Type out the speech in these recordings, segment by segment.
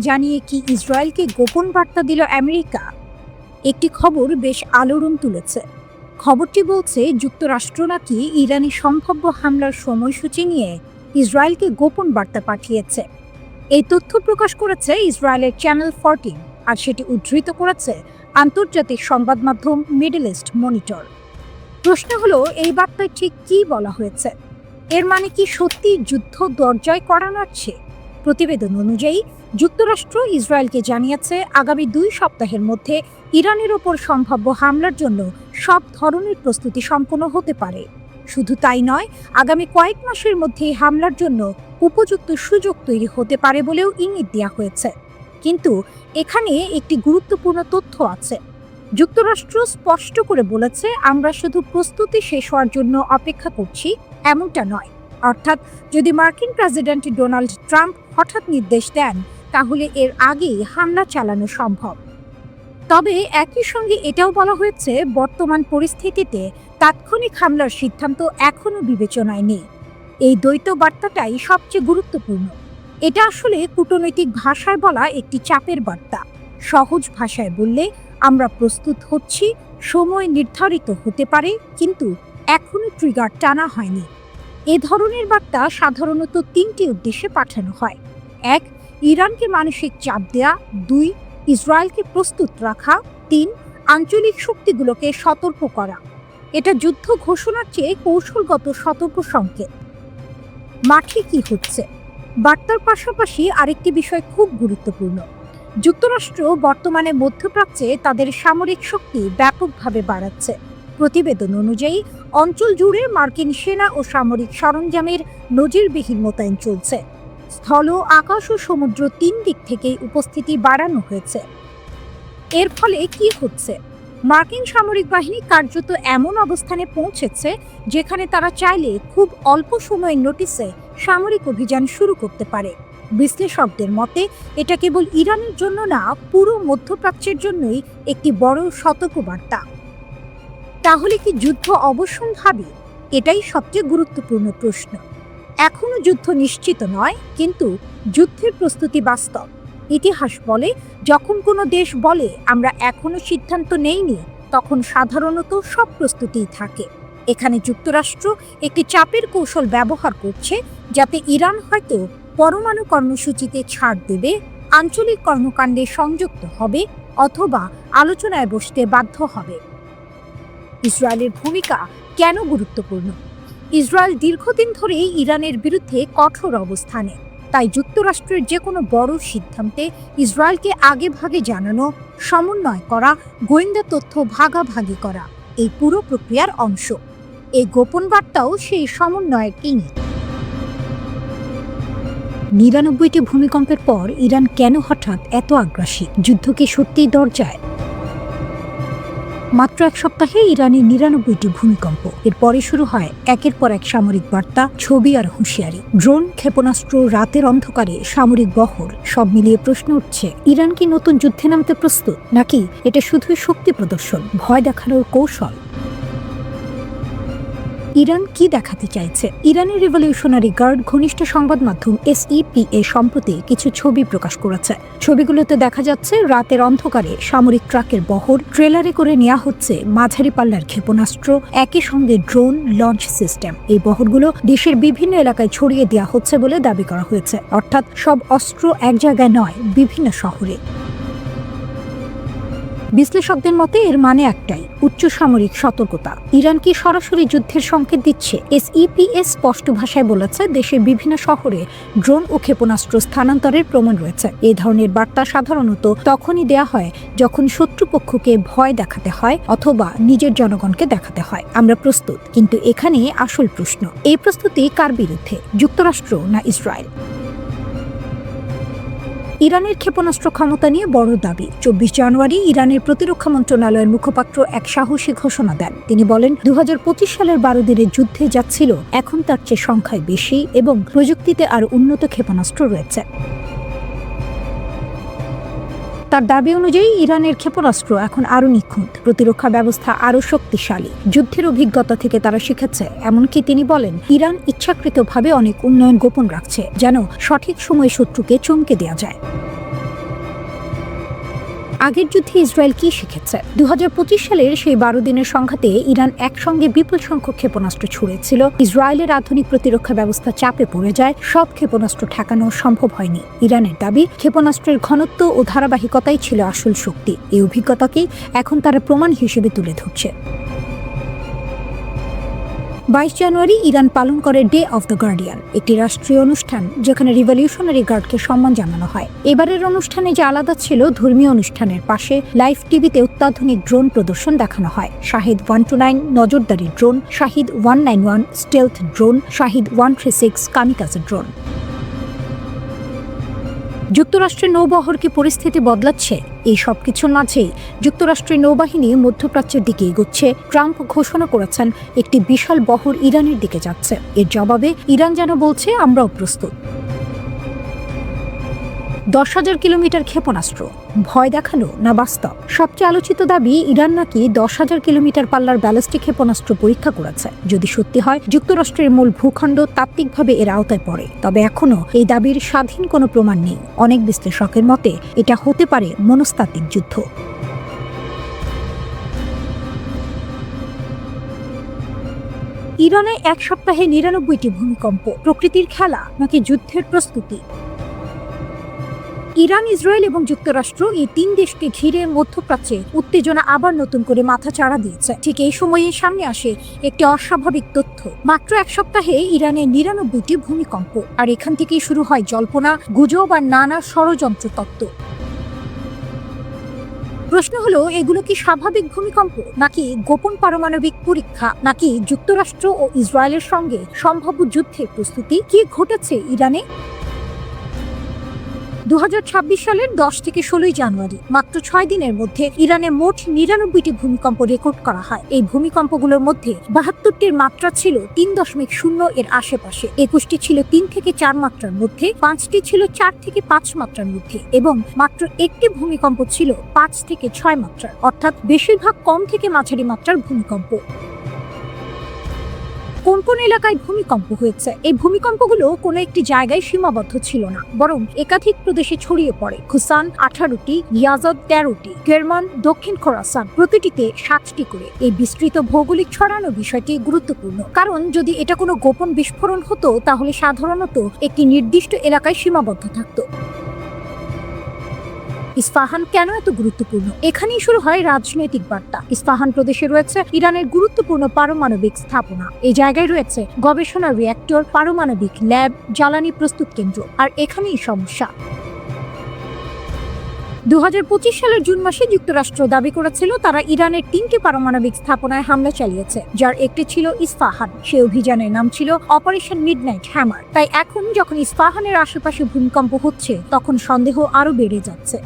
জানিয়ে কি ইসরায়েলকে গোপন বার্তা দিল আমেরিকা? একটি খবর বেশ আলোড়ন তুলেছে। খবরটি বলছে যুক্তরাষ্ট্র নাকি ইরানি সম্ভাব্য হামলার সময়সূচি নিয়ে ইসরায়েলকে গোপন বার্তা পাঠিয়েছে। এই তথ্য প্রকাশ করেছে ইসরায়েলের চ্যানেল 14, আর সেটি উদ্ধৃত করেছে আন্তর্জাতিক সংবাদ মাধ্যম মিডল ইস্ট মনিটর। প্রশ্ন হলো, এই বার্তায় ঠিক কী বলা হয়েছে? এর মানে কি সত্যি যুদ্ধ দরজায় কড়া নাড়ছে? প্রতিবেদন অনুযায়ী যুক্তরাষ্ট্র ইসরায়েলকে জানিয়েছে আগামী 2 সপ্তাহের মধ্যে ইরানের ওপর সম্ভাব্য হামলার জন্য সব ধরনের প্রস্তুতি সম্পন্ন হতে পারে। শুধু তাই নয়, আগামী কয়েক মাসের মধ্যে হামলার জন্য উপযুক্ত সুযোগ তৈরি হতে পারে বলেও ইঙ্গিত দেওয়া হয়েছে। কিন্তু এখানে একটি গুরুত্বপূর্ণ তথ্য আছে। যুক্তরাষ্ট্র স্পষ্ট করে বলেছে, আমরা শুধু প্রস্তুতি শেষ হওয়ার জন্য অপেক্ষা করছি, এমনটা নয়। অর্থাৎ যদি মার্কিন প্রেসিডেন্ট ডোনাল্ড ট্রাম্প হঠাৎ নির্দেশ দেন, তাহলে এর আগেই হামলা চালানো সম্ভব। তবে একই সঙ্গে এটাও বলা হয়েছে, বর্তমান পরিস্থিতিতে তাৎক্ষণিক হামলার সিদ্ধান্ত এখনও বিবেচনায় নেই। এই দ্বৈত বার্তাটাই সবচেয়ে গুরুত্বপূর্ণ। এটা আসলে কূটনৈতিক ভাষায় বলা একটি চাপের বার্তা। সহজ ভাষায় বললে, আমরা প্রস্তুত হচ্ছি, সময় নির্ধারিত হতে পারে, কিন্তু এখনও ট্রিগার টানা হয়নি। এ ধরনের বার্তা সাধারণত 3টি উদ্দেশ্যে পাঠানো হয়। 1. ইরানকে মানসিক চাপ দেয়া। 2. ইসরায়েলকে প্রস্তুত রাখা। 3. আঞ্চলিক শক্তিগুলোকে সতর্ক করা। এটা যুদ্ধ ঘোষণার চেয়ে কৌশলগত সতর্ক সংকেত। মাঠে কি হচ্ছে? বার্তার পাশাপাশি আরেকটি বিষয় খুব গুরুত্বপূর্ণ। যুক্তরাষ্ট্র বর্তমানে মধ্যপ্রাচ্যে তাদের সামরিক শক্তি ব্যাপকভাবে বাড়াচ্ছে। প্রতিবেদন অনুযায়ী অঞ্চল জুড়ে মার্কিন সেনা ও সামরিক সরঞ্জামের নজিরবিহীন মোতায়েন চলছে। স্থল, আকাশ ও সমুদ্র 3 দিক থেকেই উপস্থিতি বাড়ানো হয়েছে। এর ফলে কি হচ্ছে? মার্কিন সামরিক বাহিনী কার্যত এমন অবস্থানে পৌঁছেছে যেখানে তারা চাইলে খুব অল্প সময়ের নোটিসে সামরিক অভিযান শুরু করতে পারে। বিশ্লেষকদের মতে এটা কেবল ইরানের জন্য না, পুরো মধ্যপ্রাচ্যের জন্যই একটি বড় সতর্কবার্তা। তাহলে কি যুদ্ধ অবশ্যম্ভাবী? এটাই সবচেয়ে গুরুত্বপূর্ণ প্রশ্ন। এখনো যুদ্ধ নিশ্চিত নয়, কিন্তু যুদ্ধের প্রস্তুতি বাস্তব। ইতিহাস বলে, যখন কোনো দেশ বলে আমরা এখনো সিদ্ধান্ত নেইনি, তখন সাধারণত সব প্রস্তুতিই থাকে। এখানে যুক্তরাষ্ট্র একটি চাপের কৌশল ব্যবহার করছে, যাতে ইরান হয়তো পরমাণু কর্মসূচিতে ছাড় দেবে, আঞ্চলিক কর্মকাণ্ডে সংযুক্ত হবে, অথবা আলোচনায় বসতে বাধ্য হবে। ইসরায়েলের ভূমিকা কেন গুরুত্বপূর্ণ? ইসরায়েল দীর্ঘদিন ধরেই ইরানের বিরুদ্ধে কঠোর অবস্থানে। তাই যুক্তরাষ্ট্রের যে কোনো বড় সিদ্ধান্তে ইসরায়েলকে আগেভাগে জানানো, সমন্বয় করা, গোয়েন্দা তথ্য ভাগাভাগি করা এই পুরো প্রক্রিয়ার অংশ। এই গোপন বার্তাও সেই সমন্বয়ের ইঙ্গিত। 99টি ভূমিকম্পের পর ইরান কেন হঠাৎ এত আগ্রাসী? যুদ্ধ কি সত্যিই দরজায়? মাত্র 1 সপ্তাহে ইরানে 99টি ভূমিকম্প। এরপরে শুরু হয় একের পর এক সামরিক বার্তা, ছবি আর হুঁশিয়ারি। ড্রোন, ক্ষেপণাস্ত্র, রাতের অন্ধকারে সামরিক বহর, সব মিলিয়ে প্রশ্ন উঠছে, ইরান কি নতুন যুদ্ধে নামতে প্রস্তুত, নাকি এটা শুধুই শক্তি প্রদর্শন, ভয় দেখানোর কৌশল? ইরান কি দেখাতে চাইছে? ইরানের রিভলিউশনারি গার্ড ঘনিষ্ঠ সংবাদ মাধ্যম SEPA সম্প্রতি কিছু ছবি প্রকাশ করেছে। ছবিগুলোতে দেখা যাচ্ছে রাতের অন্ধকারে সামরিক ট্রাকের বহর, ট্রেলারে করে নেওয়া হচ্ছে মাঝারি পাল্লার ক্ষেপণাস্ত্র, একই সঙ্গে ড্রোন, লঞ্চ সিস্টেম। এই বহরগুলো দেশের বিভিন্ন এলাকায় ছড়িয়ে দেওয়া হচ্ছে বলে দাবি করা হয়েছে। অর্থাৎ সব অস্ত্র এক জায়গায় নয়, বিভিন্ন শহরে। বিশ্লেষকদের মতে এর মানে একটাই, উচ্চ সামরিক সতর্কতা। ইরান কি সরাসরি যুদ্ধের সংকেত দিচ্ছে? SEPA স্পষ্ট ভাষায় বলেছে, দেশের বিভিন্ন শহরে ড্রোন ও ক্ষেপণাস্ত্র স্থানান্তরের প্রমাণ রয়েছে। এই ধরনের বার্তা সাধারণত তখনই দেয়া হয় যখন শত্রুপক্ষকে ভয় দেখাতে হয় অথবা নিজের জনগণকে দেখাতে হয় আমরা প্রস্তুত। কিন্তু এখানে আসল প্রশ্ন, এই প্রস্তুতি কার বিরুদ্ধে, যুক্তরাষ্ট্র না ইসরায়েল? ইরানের ক্ষেপণাস্ত্র ক্ষমতা নিয়ে বড় দাবি। 24 জানুয়ারি ইরানের প্রতিরক্ষা মন্ত্রণালয়ের মুখপাত্র এক সাহসী ঘোষণা দেন। তিনি বলেন, 2025 সালের 12 দিনের যুদ্ধে যাচ্ছিল, এখন তার চেয়ে সংখ্যায় বেশি এবং প্রযুক্তিতে আরও উন্নত ক্ষেপণাস্ত্র রয়েছে। তার দাবি অনুযায়ী ইরানের ক্ষেপণাস্ত্র এখন আরও নিখুঁত, প্রতিরক্ষা ব্যবস্থা আরও শক্তিশালী। যুদ্ধের অভিজ্ঞতা থেকে তারা শিখেছে। এমনকি তিনি বলেন, ইরান ইচ্ছাকৃতভাবে অনেক উন্নয়ন গোপন রাখছে, যেন সঠিক সময়ে শত্রুকে চমকে দেওয়া যায়। আগের যুদ্ধে ইসরায়েল কি শিখেছে? 2025 সালের সেই 12 দিনের সংঘাতে ইরান একসঙ্গে বিপুল সংখ্যক ক্ষেপণাস্ত্র ছুড়েছিল। ইসরায়েলের আধুনিক প্রতিরক্ষা ব্যবস্থা চাপে পড়ে যায়, সব ক্ষেপণাস্ত্র ঠেকানো সম্ভব হয়নি। ইরানের দাবি, ক্ষেপণাস্ত্রের ঘনত্ব ও ধারাবাহিকতাই ছিল আসল শক্তি। এই অভিজ্ঞতাকেই এখন তারা প্রমাণ হিসেবে তুলে ধরছে। 22 জানুয়ারি ইরান পালন করে ডে অফ দ্য গার্ডিয়ান, একটি রাষ্ট্রীয় অনুষ্ঠান যেখানে রিভলিউশনারি গার্ডকে সম্মান জানানো হয়। এবারের অনুষ্ঠানে যে আলাদা ছিল, ধর্মীয় অনুষ্ঠানের পাশে লাইভ টিভিতে অত্যাধুনিক ড্রোন প্রদর্শন দেখানো হয়। শাহিদ 129 নজরদারি drone, Shahid 191 stealth drone, Shahid 136 kamikaze drone. যুক্তরাষ্ট্রের নৌবহরকে পরিস্থিতি বদলাচ্ছে। এই সবকিছুর মাঝেই যুক্তরাষ্ট্রের নৌবাহিনী মধ্যপ্রাচ্যের দিকে এগোচ্ছে। ট্রাম্প ঘোষণা করেছেন একটি বিশাল বহর ইরানের দিকে যাচ্ছে। এর জবাবে ইরান যেন বলছে, আমরাও প্রস্তুত। 10,000 কিলোমিটার ক্ষেপণাস্ত্র, ভয় দেখানো না বাস্তব? সবচেয়ে আলোচিত দাবি, ইরান নাকি 10,000 কিলোমিটার পাল্লার ব্যালিস্টিক ক্ষেপণাস্ত্র পরীক্ষা করেছে। যদি সত্যি হয়, যুক্তরাষ্ট্রের মূল ভূখণ্ড তাত্ত্বিকভাবে এর আওতায় পড়ে। তবে এখনও এই দাবির স্বাধীন কোনো প্রমাণ নেই। অনেক বিশ্লেষকের মতে এটা হতে পারে মনস্তাত্ত্বিক যুদ্ধ। ইরানে এক সপ্তাহে 99টি ভূমিকম্প, প্রকৃতির খেলা নাকি যুদ্ধের প্রস্তুতি? ইরান, ইসরায়েল এবং যুক্তরাষ্ট্র এই তিন দেশকে ঘিরে মধ্যপ্রাচ্যে উত্তেজনা আবার নতুন করে মাথাচাড়া দিয়েছে। ঠিক এই সময়ে সামনে আসে একটি অস্বাভাবিক তথ্য। মাত্র এক সপ্তাহে ইরানে 99টি ভূমিকম্প। আর এখান থেকেই শুরু হয় জল্পনা, গুজব আর নানা ষড়যন্ত্র তত্ত্ব। প্রশ্ন হলো, এগুলো কি স্বাভাবিক ভূমিকম্প, নাকি গোপন পারমাণবিক পরীক্ষা, নাকি যুক্তরাষ্ট্র ও ইসরায়েলের সঙ্গে সম্ভাব্য যুদ্ধের প্রস্তুতি? কি ঘটেছে ইরানে? 2026 সালের 10 থেকে 16 জানুয়ারি, মাত্র 6 দিনের মধ্যে ইরানে মোট 99টি ভূমিকম্প রেকর্ড করা হয়। এই ভূমিকম্পগুলোর মধ্যে 72টির মাত্রা ছিল 3.0 এর আশেপাশে, 21টি ছিল 3 থেকে 4 মাত্রার মধ্যে, 5টি ছিল 4 থেকে 5 মাত্রার মধ্যে এবং মাত্র একটি ভূমিকম্প ছিল 5 থেকে 6 মাত্রার, অর্থাৎ বেশিরভাগ কম থেকে মাঝারি মাত্রার ভূমিকম্প। কোন কোন এলাকায় ভূমিকম্প হয়েছে? এই ভূমিকম্পগুলো কোনো একটি জায়গায় সীমাবদ্ধ ছিল না, বরং একাধিক প্রদেশে ছড়িয়ে পড়ে। খুসান 18টি, ইয়াজদ 13টি, কেরমান, দক্ষিণ খোরাসান প্রতিটিতে 7টি করে। এই বিস্তৃত ভৌগোলিক ছড়ানো বিষয়টি গুরুত্বপূর্ণ, কারণ যদি এটা কোনো গোপন বিস্ফোরণ হতো তাহলে সাধারণত একটি নির্দিষ্ট এলাকায় সীমাবদ্ধ থাকত। ইস্পাহান কেন এত গুরুত্বপূর্ণ? এখানেই শুরু হয় রাজনৈতিক বার্তা। ইস্পাহান প্রদেশে রয়েছে ইরানের গুরুত্বপূর্ণ পারমাণবিক স্থাপনা। এই জায়গায় রয়েছে গবেষণা রিঅ্যাক্টর, পারমাণবিক ল্যাব, জ্বালানি প্রস্তুত কেন্দ্র। আর এখানেই সমস্যা। 2025 সালের জুন মাসে যুক্তরাষ্ট্র দাবি করেছিল তারা ইরানের 3টি পারমাণবিক স্থাপনায় হামলা চালিয়েছে, যার একটি ছিল ইস্পাহান। সেই অভিযানের নাম ছিল অপারেশন মিডনাইট হ্যামার। তাই এখন যখন ইস্পাহানের আশেপাশে ভূমিকম্প হচ্ছে, তখন সন্দেহ আরো বেড়ে যাচ্ছে।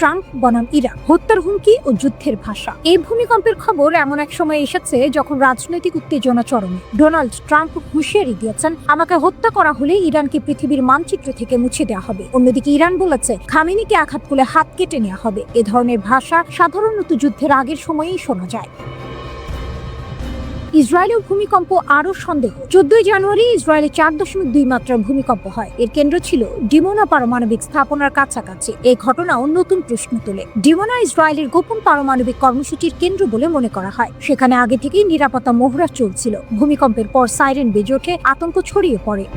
ট্রাম্প বনাম ইরান, হত্যার হুমকি ও যুদ্ধের ভাষা। এই ভূমিকম্পের খবর এমন এক সময় এসেছে যখন রাজনৈতিক উত্তেজনা চরমে। ডোনাল্ড ট্রাম্প হুঁশিয়ারি দিয়েছেন, আমাকে হত্যা করা হলে ইরানকে পৃথিবীর মানচিত্র থেকে মুছে দেওয়া হবে। অন্যদিকে ইরান বলেছে, খামেনিকে আঘাত করলে হাত কেটে নেওয়া হবে। এ ধরনের ভাষা সাধারণত যুদ্ধের আগের সময়েই শোনা যায়। ইসরায়েলেও ভূমিকম্প আরও সন্দেহ। 14 জানুয়ারি ইসরায়েলে 4.2 মাত্রার ভূমিকম্প হয়। এর কেন্দ্র ছিল ডিমোনা পারমাণবিক স্থাপনার কাছাকাছি। এই ঘটনাও নতুন প্রশ্ন তোলে। ডিমোনা ইসরায়েলের গোপন পারমাণবিক কর্মসূচির কেন্দ্র বলে মনে করা হয়। সেখানে আগে থেকেই নিরাপত্তা মহড়া চলছিল। ভূমিকম্পের পর সাইরেন বেজে ওঠে, আতঙ্ক ছড়িয়ে পড়ে।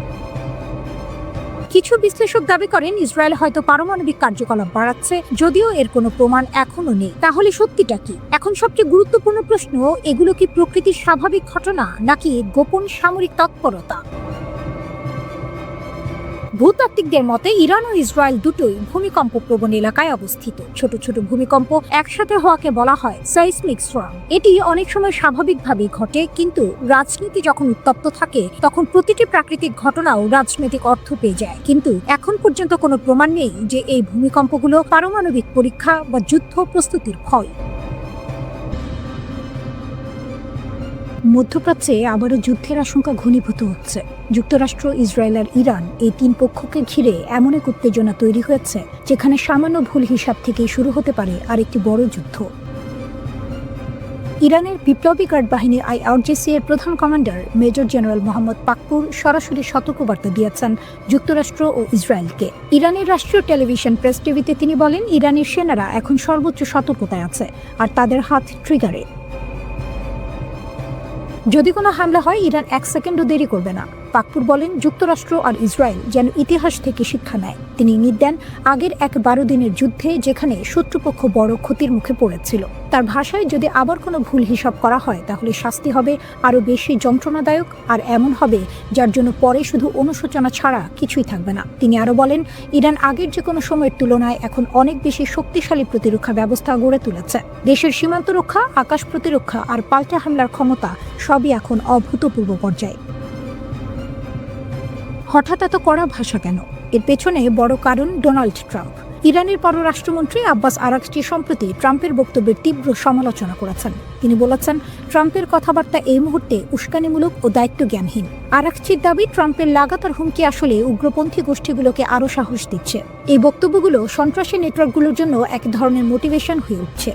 কিছু বিশ্লেষক দাবি করেন ইসরায়েল হয়তো পারমাণবিক কার্যকলাপ বাড়াচ্ছে, যদিও এর কোনো প্রমাণ এখনো নেই। তাহলে সত্যিটা কি? এখন সবচেয়ে গুরুত্বপূর্ণ প্রশ্ন, এগুলো কি প্রকৃতির স্বাভাবিক ঘটনা নাকি গোপন সামরিক তৎপরতা? ভূতাত্ত্বিকদের মতে ইরান ও ইসরায়েল দুটোই ভূমিকম্প প্রবণ এলাকায় অবস্থিত। ছোট ছোট ভূমিকম্প একসাথে হওয়াকে বলা হয় সাইসমিক স্টর্ম। এটি অনেক সময় স্বাভাবিকভাবেই ঘটে, কিন্তু রাজনীতি যখন উত্তপ্ত থাকে তখন প্রতিটি প্রাকৃতিক ঘটনাও রাজনৈতিক অর্থ পেয়ে যায়। কিন্তু এখন পর্যন্ত কোনো প্রমাণ নেই যে এই ভূমিকম্পগুলো পারমাণবিক পরীক্ষা বা যুদ্ধ প্রস্তুতির ফল। মধ্যপ্রাচ্যে আবারও যুদ্ধের আশঙ্কা ঘনীভূত হচ্ছে। যুক্তরাষ্ট্র, ইসরায়েল আর ইরান এই তিন পক্ষকে ঘিরে এমন এক উত্তেজনা তৈরি হয়েছে যেখানে সামান্য ভুল হিসাব থেকেই শুরু হতে পারে আরেকটি বড় যুদ্ধ। ইরানের বিপ্লবী গার্ড বাহিনী IRGC এর প্রধান commander major general Mohammad Pakpour সরাসরি সতর্কবার্তা দিয়েছেন যুক্তরাষ্ট্র ও ইসরায়েলকে। ইরানের রাষ্ট্রীয় টেলিভিশন প্রেস টিভিতে তিনি বলেন, ইরানের সেনারা এখন সর্বোচ্চ সতর্কতায় আছে আর তাদের হাত ট্রিগারে। যদি কোনো হামলা হয়, ইরান 1 সেকেন্ডও দেরি করবে না। পাকপুর বলেন, যুক্তরাষ্ট্র আর ইসরায়েল যেন ইতিহাস থেকে শিক্ষা নেয়। তিনি ইঙ্গিত দেন আগের 12 দিনের যুদ্ধে যেখানে শত্রুপক্ষ বড় ক্ষতির মুখে পড়েছিল। তার ভাষায়, যদি আবার কোনো ভুল হিসাব করা হয় তাহলে শাস্তি হবে আরও বেশি যন্ত্রণাদায়ক, আর এমন হবে যার জন্য পরে শুধু অনুশোচনা ছাড়া কিছুই থাকবে না। তিনি আরও বলেন, ইরান আগের যে কোনো সময়ের তুলনায় এখন অনেক বেশি শক্তিশালী প্রতিরক্ষা ব্যবস্থা গড়ে তুলেছে। দেশের সীমান্ত রক্ষা, আকাশ প্রতিরক্ষা আর পাল্টা হামলার ক্ষমতা সবই এখন অভূতপূর্ব পর্যায়ে। হঠাৎ এত কড়া ভাষা কেন? এর পেছনে বড় কারণ ডোনাল্ড ট্রাম্প। ইরানের পররাষ্ট্রমন্ত্রী আব্বাস আরাগচি সম্প্রতি ট্রাম্পের বক্তব্যের তীব্র সমালোচনা করেছেন। তিনি বলেছেন, ট্রাম্পের কথাবার্তা এই মুহূর্তে উস্কানিমূলক ও দায়িত্বজ্ঞানহীন। আরাগচির দাবি, ট্রাম্পের লাগাতার হুমকি আসলে উগ্রপন্থী গোষ্ঠীগুলোকে আরও সাহস দিচ্ছে। এই বক্তব্যগুলো সন্ত্রাসী নেটওয়ার্কগুলোর জন্য এক ধরনের মোটিভেশন হয়ে উঠছে।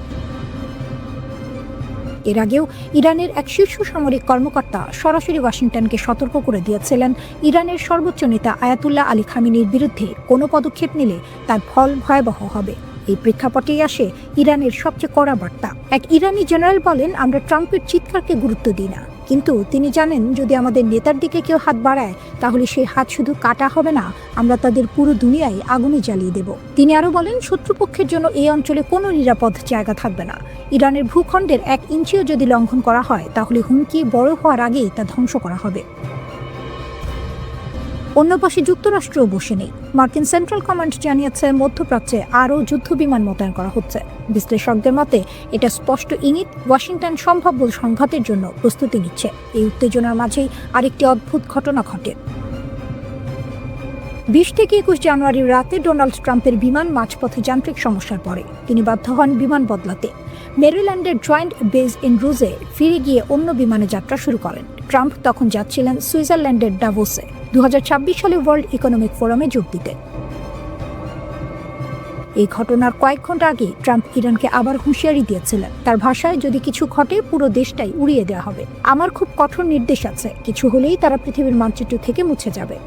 এর আগেও ইরানের এক শীর্ষ সামরিক কর্মকর্তা সরাসরি ওয়াশিংটনকে সতর্ক করে দিয়েছিলেন, ইরানের সর্বোচ্চ নেতা আয়াতুল্লাহ আলী খামেনির বিরুদ্ধে কোনো পদক্ষেপ নিলে তার ফল ভয়াবহ হবে। এই প্রেক্ষাপটেই আসে ইরানের সবচেয়ে কড়া বার্তা। এক ইরানি জেনারেল বলেন, আমরা ট্রাম্পের চিৎকারকে গুরুত্ব দিই না, কিন্তু তিনি জানেন যদি আমাদের নেতার দিকে কেউ হাত বাড়ায় তাহলে সেই হাত শুধু কাটা হবে না, আমরা তাদের পুরো দুনিয়ায় আগুনে জ্বালিয়ে দেব। তিনি আরও বলেন, শত্রুপক্ষের জন্য এই অঞ্চলে কোনো নিরাপদ জায়গা থাকবে না। ইরানের ভূখণ্ডের 1 ইঞ্চিও যদি লঙ্ঘন করা হয় তাহলে হুমকি বড় হওয়ার আগেই তা ধ্বংস করা হবে। অন্য পাশে যুক্তরাষ্ট্রও বসে নেই। মার্কিন সেন্ট্রাল কমান্ড জানিয়েছে, মধ্যপ্রাচ্যে আরও যুদ্ধবিমান মোতায়েন করা হচ্ছে। বিশ্লেষকদের মতে এটা স্পষ্ট ইঙ্গিত ওয়াশিংটন সম্ভাব্য সংঘাতের জন্য প্রস্তুতি নিচ্ছে। এই উত্তেজনার মাঝেই আরেকটি অদ্ভুত ঘটনা ঘটে। 20 থেকে 21 জানুয়ারির রাতে ডোনাল্ড ট্রাম্পের বিমান মাঝপথে যান্ত্রিক সমস্যার পরে তিনি বাধ্য হন বিমান বদলাতে। মেরিল্যান্ডের জয়েন্ট বেস ইন রুজে ফিরে গিয়ে অন্য বিমানে যাত্রা শুরু করেন। ট্রাম্প তখন যাচ্ছিলেন সুইজারল্যান্ডের ডাভোসে 2026 সালে ওয়ার্ল্ড ইকোনমিক ফোরামে যোগ দিতে। এই ঘটনার কয়েক ঘন্টা আগে ট্রাম্প ইরানকে আবার হুঁশিয়ারি দিয়েছিলেন। তার ভাষায়, যদি কিছু ঘটে পুরো দেশটাই উড়িয়ে দেওয়া হবে। আমার খুব কঠোর নির্দেশ আছে, কিছু হলেই তারা পৃথিবীর মানচিত্র থেকে মুছে যাবে।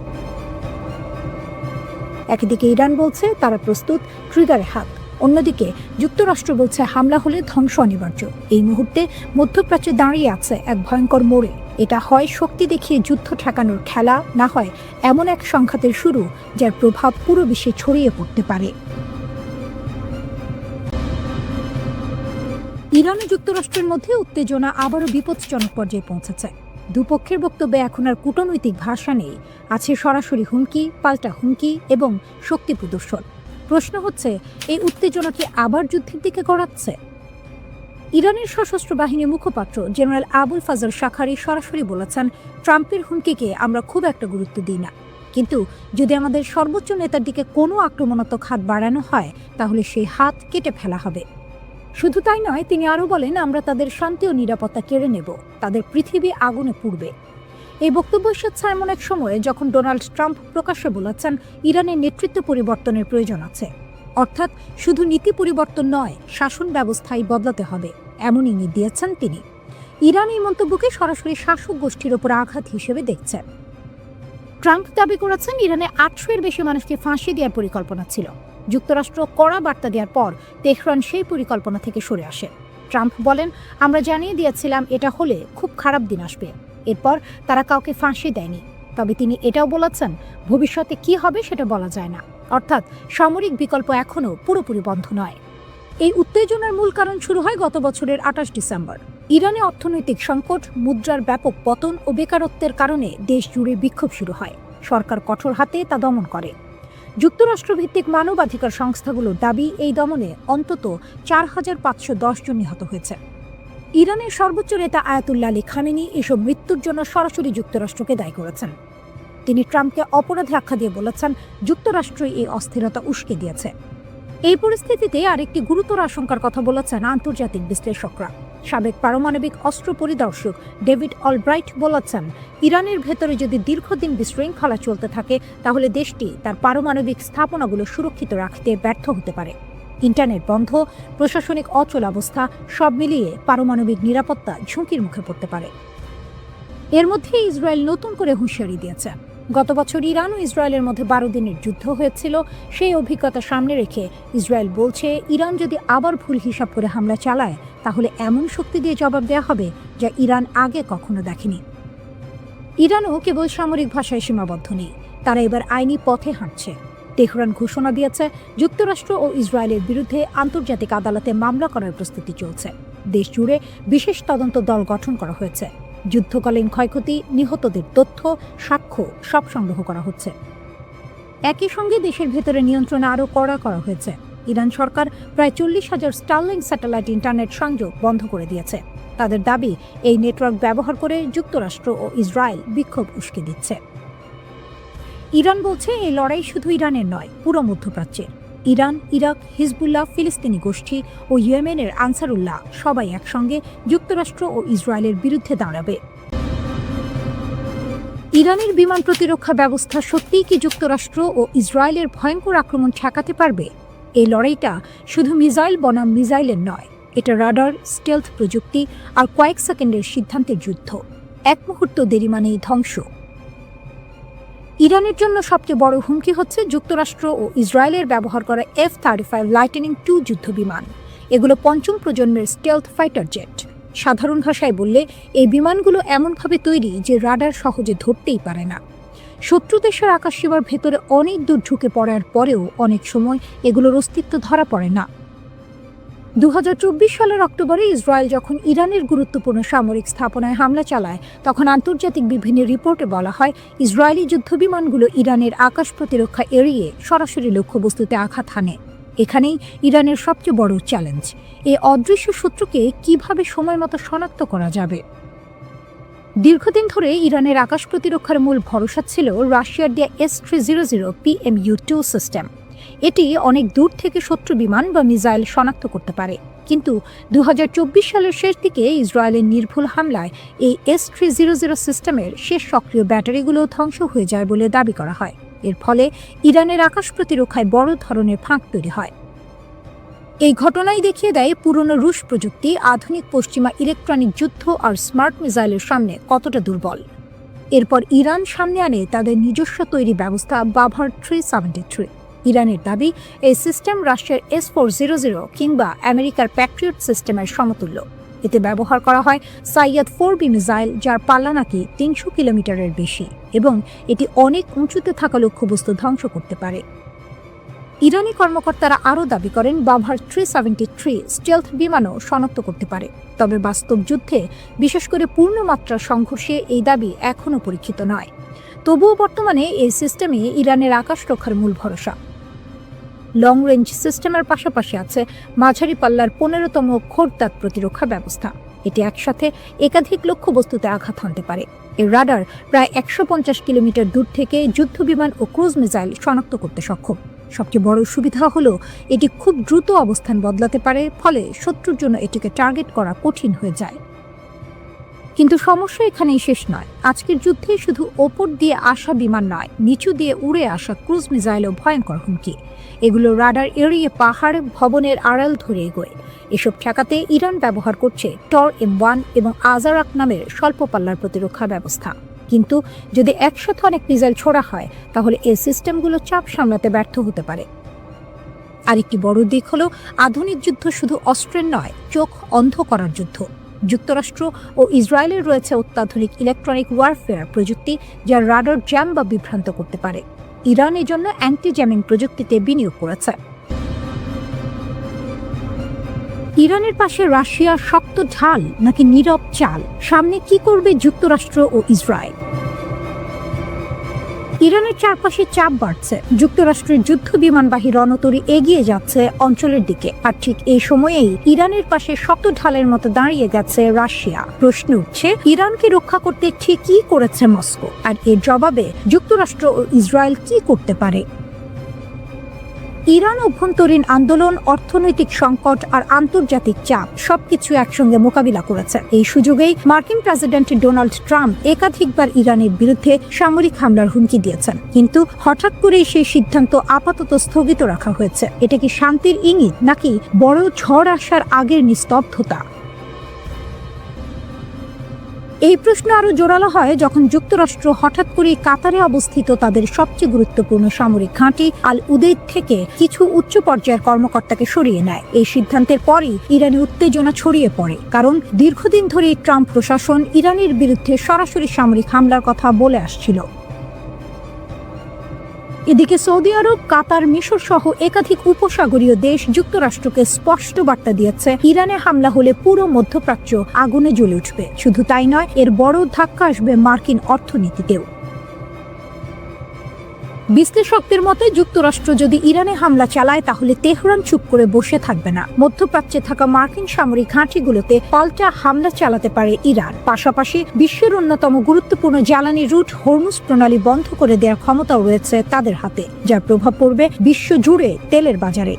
একদিকে ইরান বলছে তারা প্রস্তুত, ট্রিগারে হাত। অন্যদিকে যুক্তরাষ্ট্র বলছে হামলা হলে ধ্বংস অনিবার্য। এই মুহূর্তে মধ্যপ্রাচ্যে দাঁড়িয়ে আছে এক ভয়ঙ্কর মোড়ে। এটা হয় শক্তি দেখিয়ে যুদ্ধ ঠেকানোর খেলা, না হয় এমন এক সংঘাতের শুরু যার প্রভাব পুরো বিশ্বে ছড়িয়ে পড়তে পারে। ইরান ও যুক্তরাষ্ট্রের মধ্যে উত্তেজনা আবারও বিপজ্জনক পর্যায়ে পৌঁছেছে। দুপক্ষের বক্তব্যে এখন আর কূটনৈতিক ভাষা নেই, আছে সরাসরি হুমকি, পাল্টা হুমকি এবং শক্তি প্রদর্শন। প্রশ্ন হচ্ছে, এই উত্তেজনা কি আবার যুদ্ধের দিকে গড়াচ্ছে? ইরানের সশস্ত্র বাহিনীর মুখপাত্র জেনারেল আবুল ফাজল শাখারি সরাসরি বলেছেন, ট্রাম্পের হুমকিকে আমরা খুব একটা গুরুত্ব দিই না, কিন্তু যদি আমাদের সর্বোচ্চ নেতার দিকে কোনো আক্রমণাত্মক হাত বাড়ানো হয় তাহলে সেই হাত কেটে ফেলা হবে। শুধু তাই নয়, তিনি আরও বলেন, আমরা তাদের শান্তি ও নিরাপত্তা কেড়ে নেব, তাদের পৃথিবী আগুনে পুড়বে। এই বক্তব্য এসেছে এমন এক সময়ে যখন ডোনাল্ড ট্রাম্প প্রকাশ্যে বলেছেন, ইরানের নেতৃত্ব পরিবর্তনের প্রয়োজন আছে। অর্থাৎ শুধু নীতি পরিবর্তন নয়, শাসন ব্যবস্থাই বদলাতে হবে, এমন ইঙ্গিত দিয়েছেন তিনি। ইরান এই মন্তব্যকে সরাসরি শাসক গোষ্ঠীর ওপর আঘাত হিসেবে দেখছেন। ট্রাম্প দাবি করেছেন, ইরানে 800-এর বেশি মানুষকে ফাঁসি দেওয়ার পরিকল্পনা ছিল। যুক্তরাষ্ট্র কড়া বার্তা দেওয়ার পর তেহরান সেই পরিকল্পনা থেকে সরে আসে। ট্রাম্প বলেন, আমরা জানিয়ে দিয়েছিলাম এটা হলে খুব খারাপ দিন আসবে। এরপর তারা কাউকে ফাঁসি দেয়নি। তবে তিনি এটাও বলেছেন, ভবিষ্যতে কি হবে সেটা বলা যায় না। অর্থাৎ সামরিক বিকল্প এখনও পুরোপুরি বন্ধ নয়। এই উত্তেজনার মূল কারণ শুরু হয় গত বছরের 28 ডিসেম্বর। ইরানে অর্থনৈতিক সংকট, মুদ্রার ব্যাপক পতন ও বেকারত্বের কারণে দেশ জুড়ে বিক্ষোভ শুরু হয়। সরকার কঠোর হাতে তা দমন করে। যুক্তরাষ্ট্রভিত্তিক মানবাধিকার সংস্থাগুলোর দাবি, এই দমনে অন্তত 4510 জন নিহত হয়েছে। ইরানের সর্বোচ্চ নেতা আয়াতুল্লাহ আলী খামেনি এসব মৃত্যুর জন্য সরাসরি যুক্তরাষ্ট্রকে দায়ী করেছেন। তিনি ট্রাম্পকে অপরাধী আখ্যা দিয়ে বলেছেন, যুক্তরাষ্ট্রই এই অস্থিরতা উস্কে দিয়েছে। এই পরিস্থিতিতে আরেকটি গুরুতর আশঙ্কার কথা বলেছেন আন্তর্জাতিক বিশ্লেষকরা। সাবেক পারমাণবিক অস্ত্র পরিদর্শক ডেভিড অলব্রাইট বলেছেন, ইরানের ভেতরে যদি দীর্ঘদিন বিশৃঙ্খলা চলতে থাকে তাহলে দেশটি তার পারমাণবিক স্থাপনাগুলো সুরক্ষিত রাখতে ব্যর্থ হতে পারে। ইন্টারনেট বন্ধ, প্রশাসনিক অচলাবস্থা সব মিলিয়ে পারমাণবিক নিরাপত্তা ঝুঁকির মুখে পড়তে পারে। এর মধ্যে ইসরায়েল নতুন করে হুঁশিয়ারি দিয়েছে। গত বছর ইরান ও ইসরায়েলের মধ্যে 12 দিনের যুদ্ধ হয়েছিল। সেই অভিজ্ঞতা সামনে রেখে ইসরায়েল বলছে, ইরান যদি আবার ভুল হিসাব করে হামলা চালায় তাহলে এমন শক্তি দিয়ে জবাব দেওয়া হবে যা ইরান আগে কখনো দেখেনি। ইরানও কেবল সামরিক ভাষায় সীমাবদ্ধ নেই, তারা এবার আইনি পথে হাঁটছে। তেহরান ঘোষণা দিয়েছে যুক্তরাষ্ট্র ও ইসরায়েলের বিরুদ্ধে আন্তর্জাতিক আদালতে মামলা করার প্রস্তুতি চলছে। দেশ জুড়ে বিশেষ তদন্ত দল গঠন করা হয়েছে। যুদ্ধকালীন ক্ষয়ক্ষতি, নিহতদের তথ্য, সাক্ষ্য সব সংগ্রহ করা হচ্ছে। একই সঙ্গে দেশের ভেতরে নিয়ন্ত্রণ আরও কড়া করা হয়েছে। ইরান সরকার প্রায় 40,000 স্টারলিংক স্যাটেলাইট ইন্টারনেট সংযোগ বন্ধ করে দিয়েছে। তাদের দাবি, এই নেটওয়ার্ক ব্যবহার করে যুক্তরাষ্ট্র ও ইসরায়েল বিক্ষোভ উস্কে দিচ্ছে। ইরান বলছে, এই লড়াই শুধু ইরানের নয়, পুরো মধ্যপ্রাচ্যের। ইরান, ইরাক, হিজবুল্লাহ, ফিলিস্তিনি গোষ্ঠী ও ইয়েমেনের আনসারুল্লাহ সবাই একসঙ্গে যুক্তরাষ্ট্র ও ইসরায়েলের বিরুদ্ধে দাঁড়াবে। ইরানের বিমান প্রতিরক্ষা ব্যবস্থা সত্যিই কি যুক্তরাষ্ট্র ও ইসরায়েলের ভয়ঙ্কর আক্রমণ ঠেকাতে পারবে? এই লড়াইটা শুধু মিসাইল বনাম মিসাইলের নয়, এটা রাডার, স্টেলথ প্রযুক্তি আর কয়েক সেকেন্ডের সিদ্ধান্তের যুদ্ধ। এক মুহূর্ত দেরি মানেই ধ্বংস। ইরানের জন্য সবচেয়ে বড় হুমকি হচ্ছে যুক্তরাষ্ট্র ও ইসরায়েলের ব্যবহার করা F-35 লাইটেনিং II যুদ্ধবিমান। এগুলো পঞ্চম প্রজন্মের স্টেলথ ফাইটার জেট। সাধারণ ভাষায় বললে, এই বিমানগুলো এমনভাবে তৈরি যে রাডার সহজে ধরতেই পারে না। শত্রু দেশের আকাশসীমার ভেতরে অনেক দূর ঢুকে পড়ার পরেও অনেক সময় এগুলোর অস্তিত্ব ধরা পড়ে না। 2024 সালের অক্টোবরে ইসরায়েল যখন ইরানের গুরুত্বপূর্ণ সামরিক স্থাপনায় হামলা চালায়, তখন আন্তর্জাতিক বিভিন্ন রিপোর্টে বলা হয় ইসরায়েলি যুদ্ধবিমানগুলো ইরানের আকাশ প্রতিরক্ষা এড়িয়ে সরাসরি লক্ষ্যবস্তুতে আঘাত হানে। এখানেই ইরানের সবচেয়ে বড় চ্যালেঞ্জ, এই অদৃশ্য শত্রুকে কিভাবে সময় মতো শনাক্ত করা যাবে। দীর্ঘদিন ধরে ইরানের আকাশ প্রতিরক্ষার মূল ভরসা ছিল রাশিয়ার দেয়া S-300 PMU-2 সিস্টেম। এটি অনেক দূর থেকে শত্রু বিমান বা মিসাইল শনাক্ত করতে পারে, কিন্তু 2024 সালের শেষ দিকে ইসরায়েলের নির্ভুল হামলায় এই S-300 সিস্টেমের শেষ সক্রিয় ব্যাটারিগুলো ধ্বংস হয়ে যায় বলে দাবি করা হয়। এর ফলে ইরানের আকাশ প্রতিরক্ষায় বড় ধরনের ফাঁক তৈরি হয়। এই ঘটনাই দেখিয়ে দেয় পুরনো রুশ প্রযুক্তি আধুনিক পশ্চিমা ইলেকট্রনিক যুদ্ধ আর স্মার্ট মিসাইলের সামনে কতটা দুর্বল। এরপর ইরান সামনে আনে তাদের নিজস্ব তৈরি ব্যবস্থা বাভার 373। ইরানের দাবি, এই সিস্টেম রাশিয়ার S-400 কিংবা আমেরিকার প্যাট্রিয়ট সিস্টেমের সমতুল্য। এতে ব্যবহার করা হয় সাইয়াদ 4B মিসাইল, যার পাল্লা নাকি 300 কিলোমিটারের বেশি, এবং এটি অনেক উঁচুতে থাকা লক্ষ্যবস্তু ধ্বংস করতে পারে। ইরানি কর্মকর্তারা আরও দাবি করেন বাভার 373 স্টেলথ বিমানও শনাক্ত করতে পারে। তবে বাস্তব যুদ্ধে, বিশেষ করে পূর্ণমাত্রার সংঘর্ষে এই দাবি এখনও পরীক্ষিত নয়। তবুও বর্তমানে এই সিস্টেমে ইরানের আকাশ রক্ষার মূল ভরসা। লং রেঞ্জ সিস্টেমের পাশাপাশি আছে মাঝারি পাল্লার 15তম খোরদাত প্রতিরক্ষা ব্যবস্থা। এটি একসাথে একাধিক লক্ষ্যবস্তুতে আঘাত হানতে পারে। এর রাডার প্রায় 150 কিলোমিটার দূর থেকে যুদ্ধবিমান ও ক্রুজ মিসাইল শনাক্ত করতে সক্ষম। সবচেয়ে বড় সুবিধা হলো এটি খুব দ্রুত অবস্থান বদলাতে পারে, ফলে শত্রুর জন্য এটিকে টার্গেট করা কঠিন হয়ে যায়। কিন্তু সমস্যা এখানেই শেষ নয়। আজকের যুদ্ধে শুধু ওপর দিয়ে আসা বিমান নয়, নিচু দিয়ে উড়ে আসা ক্রুজ মিসাইলও ভয়ঙ্কর হুমকি। এগুলো রাডার এড়িয়ে পাহাড়, ভবনের আড়াল ধরে এগোয়। এসব ঠেকাতে ইরান ব্যবহার করছে টর M1 এবং আজারাক নামের স্বল্প পাল্লার প্রতিরক্ষা ব্যবস্থা। কিন্তু যদি একসাথে অনেক মিসাইল ছোড়া হয়, তাহলে এই সিস্টেমগুলো চাপ সামলাতে ব্যর্থ হতে পারে। আরেকটি বড় দিক হলো, আধুনিক যুদ্ধ শুধু অস্ত্রের নয়, চোখ অন্ধ করার যুদ্ধ। যুক্তরাষ্ট্র ও ইসরায়েলের রয়েছে অত্যাধুনিক ইলেকট্রনিক ওয়ারফেয়ার প্রযুক্তি, যা রাডার জ্যাম বা বিভ্রান্ত করতে পারে। ইরান এর জন্য অ্যান্টি জ্যামিং প্রযুক্তিতে বিনিয়োগ করেছে। ইরানের পাশে রাশিয়া শক্ত ঢাল নাকি নীরব চাল? সামনে কি করবে যুক্তরাষ্ট্র ও ইসরায়েল? ইরানের চারপাশে চাপ বাড়ছে। যুক্তরাষ্ট্রের যুদ্ধ বিমানবাহী রণতরী এগিয়ে যাচ্ছে অঞ্চলের দিকে, আর ঠিক এই সময়েই ইরানের পাশে শক্ত ঢালের মতো দাঁড়িয়ে গেছে রাশিয়া। প্রশ্ন উঠছে, ইরানকে রক্ষা করতে ঠিক কি করেছে মস্কো, আর এর জবাবে যুক্তরাষ্ট্র ও ইসরায়েল কি করতে পারে? ইরান অভ্যন্তরীণ আন্দোলন, অর্থনৈতিক সংকট আর আন্তর্জাতিক চাপ সবকিছু একসঙ্গে মোকাবিলা করেছে। এই সুযোগেই মার্কিন প্রেসিডেন্ট ডোনাল্ড ট্রাম্প একাধিকবার ইরানের বিরুদ্ধে সামরিক হামলার হুমকি দিয়েছেন, কিন্তু হঠাৎ করেই সেই সিদ্ধান্ত আপাতত স্থগিত রাখা হয়েছে। এটা কি শান্তির ইঙ্গিত নাকি বড় ঝড় আসার আগের নিস্তব্ধতা? এই প্রশ্ন আরো জোরালো হয় যখন যুক্তরাষ্ট্র হঠাৎ করে কাতারে অবস্থিত তাদের সবচেয়ে গুরুত্বপূর্ণ সামরিক ঘাঁটি আল উদেইদ থেকে কিছু উচ্চ পর্যায়ের কর্মকর্তাকে সরিয়ে নেয়। এই সিদ্ধান্তের পরই ইরানে উত্তেজনা ছড়িয়ে পড়ে, কারণ দীর্ঘদিন ধরে ট্রাম্প প্রশাসন ইরানের বিরুদ্ধে সরাসরি সামরিক হামলার কথা বলে আসছিল। এদিকে সৌদি আরব, কাতার, মিশর সহ একাধিক উপসাগরীয় দেশ যুক্তরাষ্ট্রকে স্পষ্ট বার্তা দিয়েছে ইরানে হামলা হলে পুরো মধ্যপ্রাচ্য আগুনে জ্বলে উঠবে। শুধু তাই নয়, এর বড় ধাক্কা আসবে মার্কিন অর্থনীতিতেও। বিশ্লেষকদের মতে যুক্তরাষ্ট্র যদি ইরানে হামলা চালায় তাহলে তেহরান চুপ করে বসে থাকবে না। মধ্যপ্রাচ্যে থাকা মার্কিন সামরিক ঘাঁটিগুলোতে পাল্টা হামলা চালাতে পারে ইরান। পাশাপাশি বিশ্বের অন্যতম গুরুত্বপূর্ণ জ্বালানি রুট হরমুজ প্রণালী বন্ধ করে দেওয়ার ক্ষমতাও রয়েছে তাদের হাতে, যার প্রভাব পড়বে বিশ্ব জুড়ে তেলের বাজারে।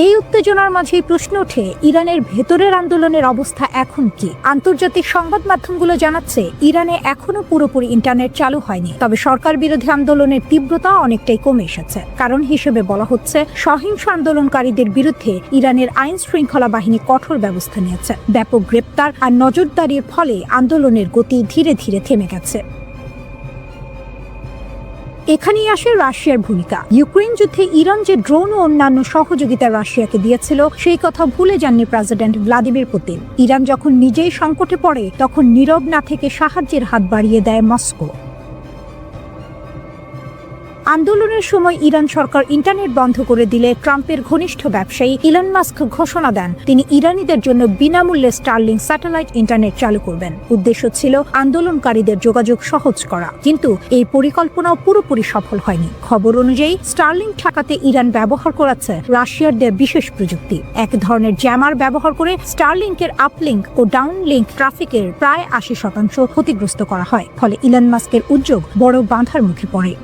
এই উত্তেজনার মাঝেই প্রশ্ন ওঠে, ইরানের ভেতরের আন্দোলনের অবস্থা এখন কি? আন্তর্জাতিক সংবাদ মাধ্যমগুলো জানাচ্ছে ইরানে এখনো পুরোপুরি ইন্টারনেট চালু হয়নি, তবে সরকার বিরোধী আন্দোলনের তীব্রতা অনেকটাই কমে এসেছে। কারণ হিসেবে বলা হচ্ছে, সহিংস আন্দোলনকারীদের বিরুদ্ধে ইরানের আইন শৃঙ্খলা বাহিনী কঠোর ব্যবস্থা নিয়েছে। ব্যাপক গ্রেপ্তার আর নজরদারির ফলে আন্দোলনের গতি ধীরে ধীরে থেমে গেছে। এখানেই আসে রাশিয়ার ভূমিকা। ইউক্রেন যুদ্ধে ইরান যে ড্রোন ও অন্যান্য সহযোগিতা রাশিয়াকে দিয়েছিল সেই কথা ভুলে যাননি প্রেসিডেন্ট ভ্লাদিমির পুতিন। ইরান যখন নিজেই সংকটে পড়ে তখন নীরব না থেকে সাহায্যের হাত বাড়িয়ে দেয় মস্কো। আন্দোলনের সময় ইরান সরকার ইন্টারনেট বন্ধ করে দিলে ট্রাম্পের ঘনিষ্ঠ ব্যবসায়ী ইলন মাস্ক ঘোষণা দেন তিনি ইরানিদের জন্য বিনামূল্যে স্টারলিংক স্যাটেলাইট ইন্টারনেট চালু করবেন। উদ্দেশ্য ছিল আন্দোলনকারীদের যোগাযোগ সহজ করা, কিন্তু এই পরিকল্পনাও পুরোপুরি সফল হয়নি। খবর অনুযায়ী স্টারলিংক ঠেকাতে ইরান ব্যবহার করেছে রাশিয়ার দেয়া বিশেষ প্রযুক্তি। এক ধরনের জ্যামার ব্যবহার করে স্টারলিংকের আপলিংক ও ডাউনলিংক ট্রাফিকের প্রায় ৮০% ক্ষতিগ্রস্ত করা হয়। ফলে ইলন মাস্কের উদ্যোগ বড় বাধার মুখে পড়ে।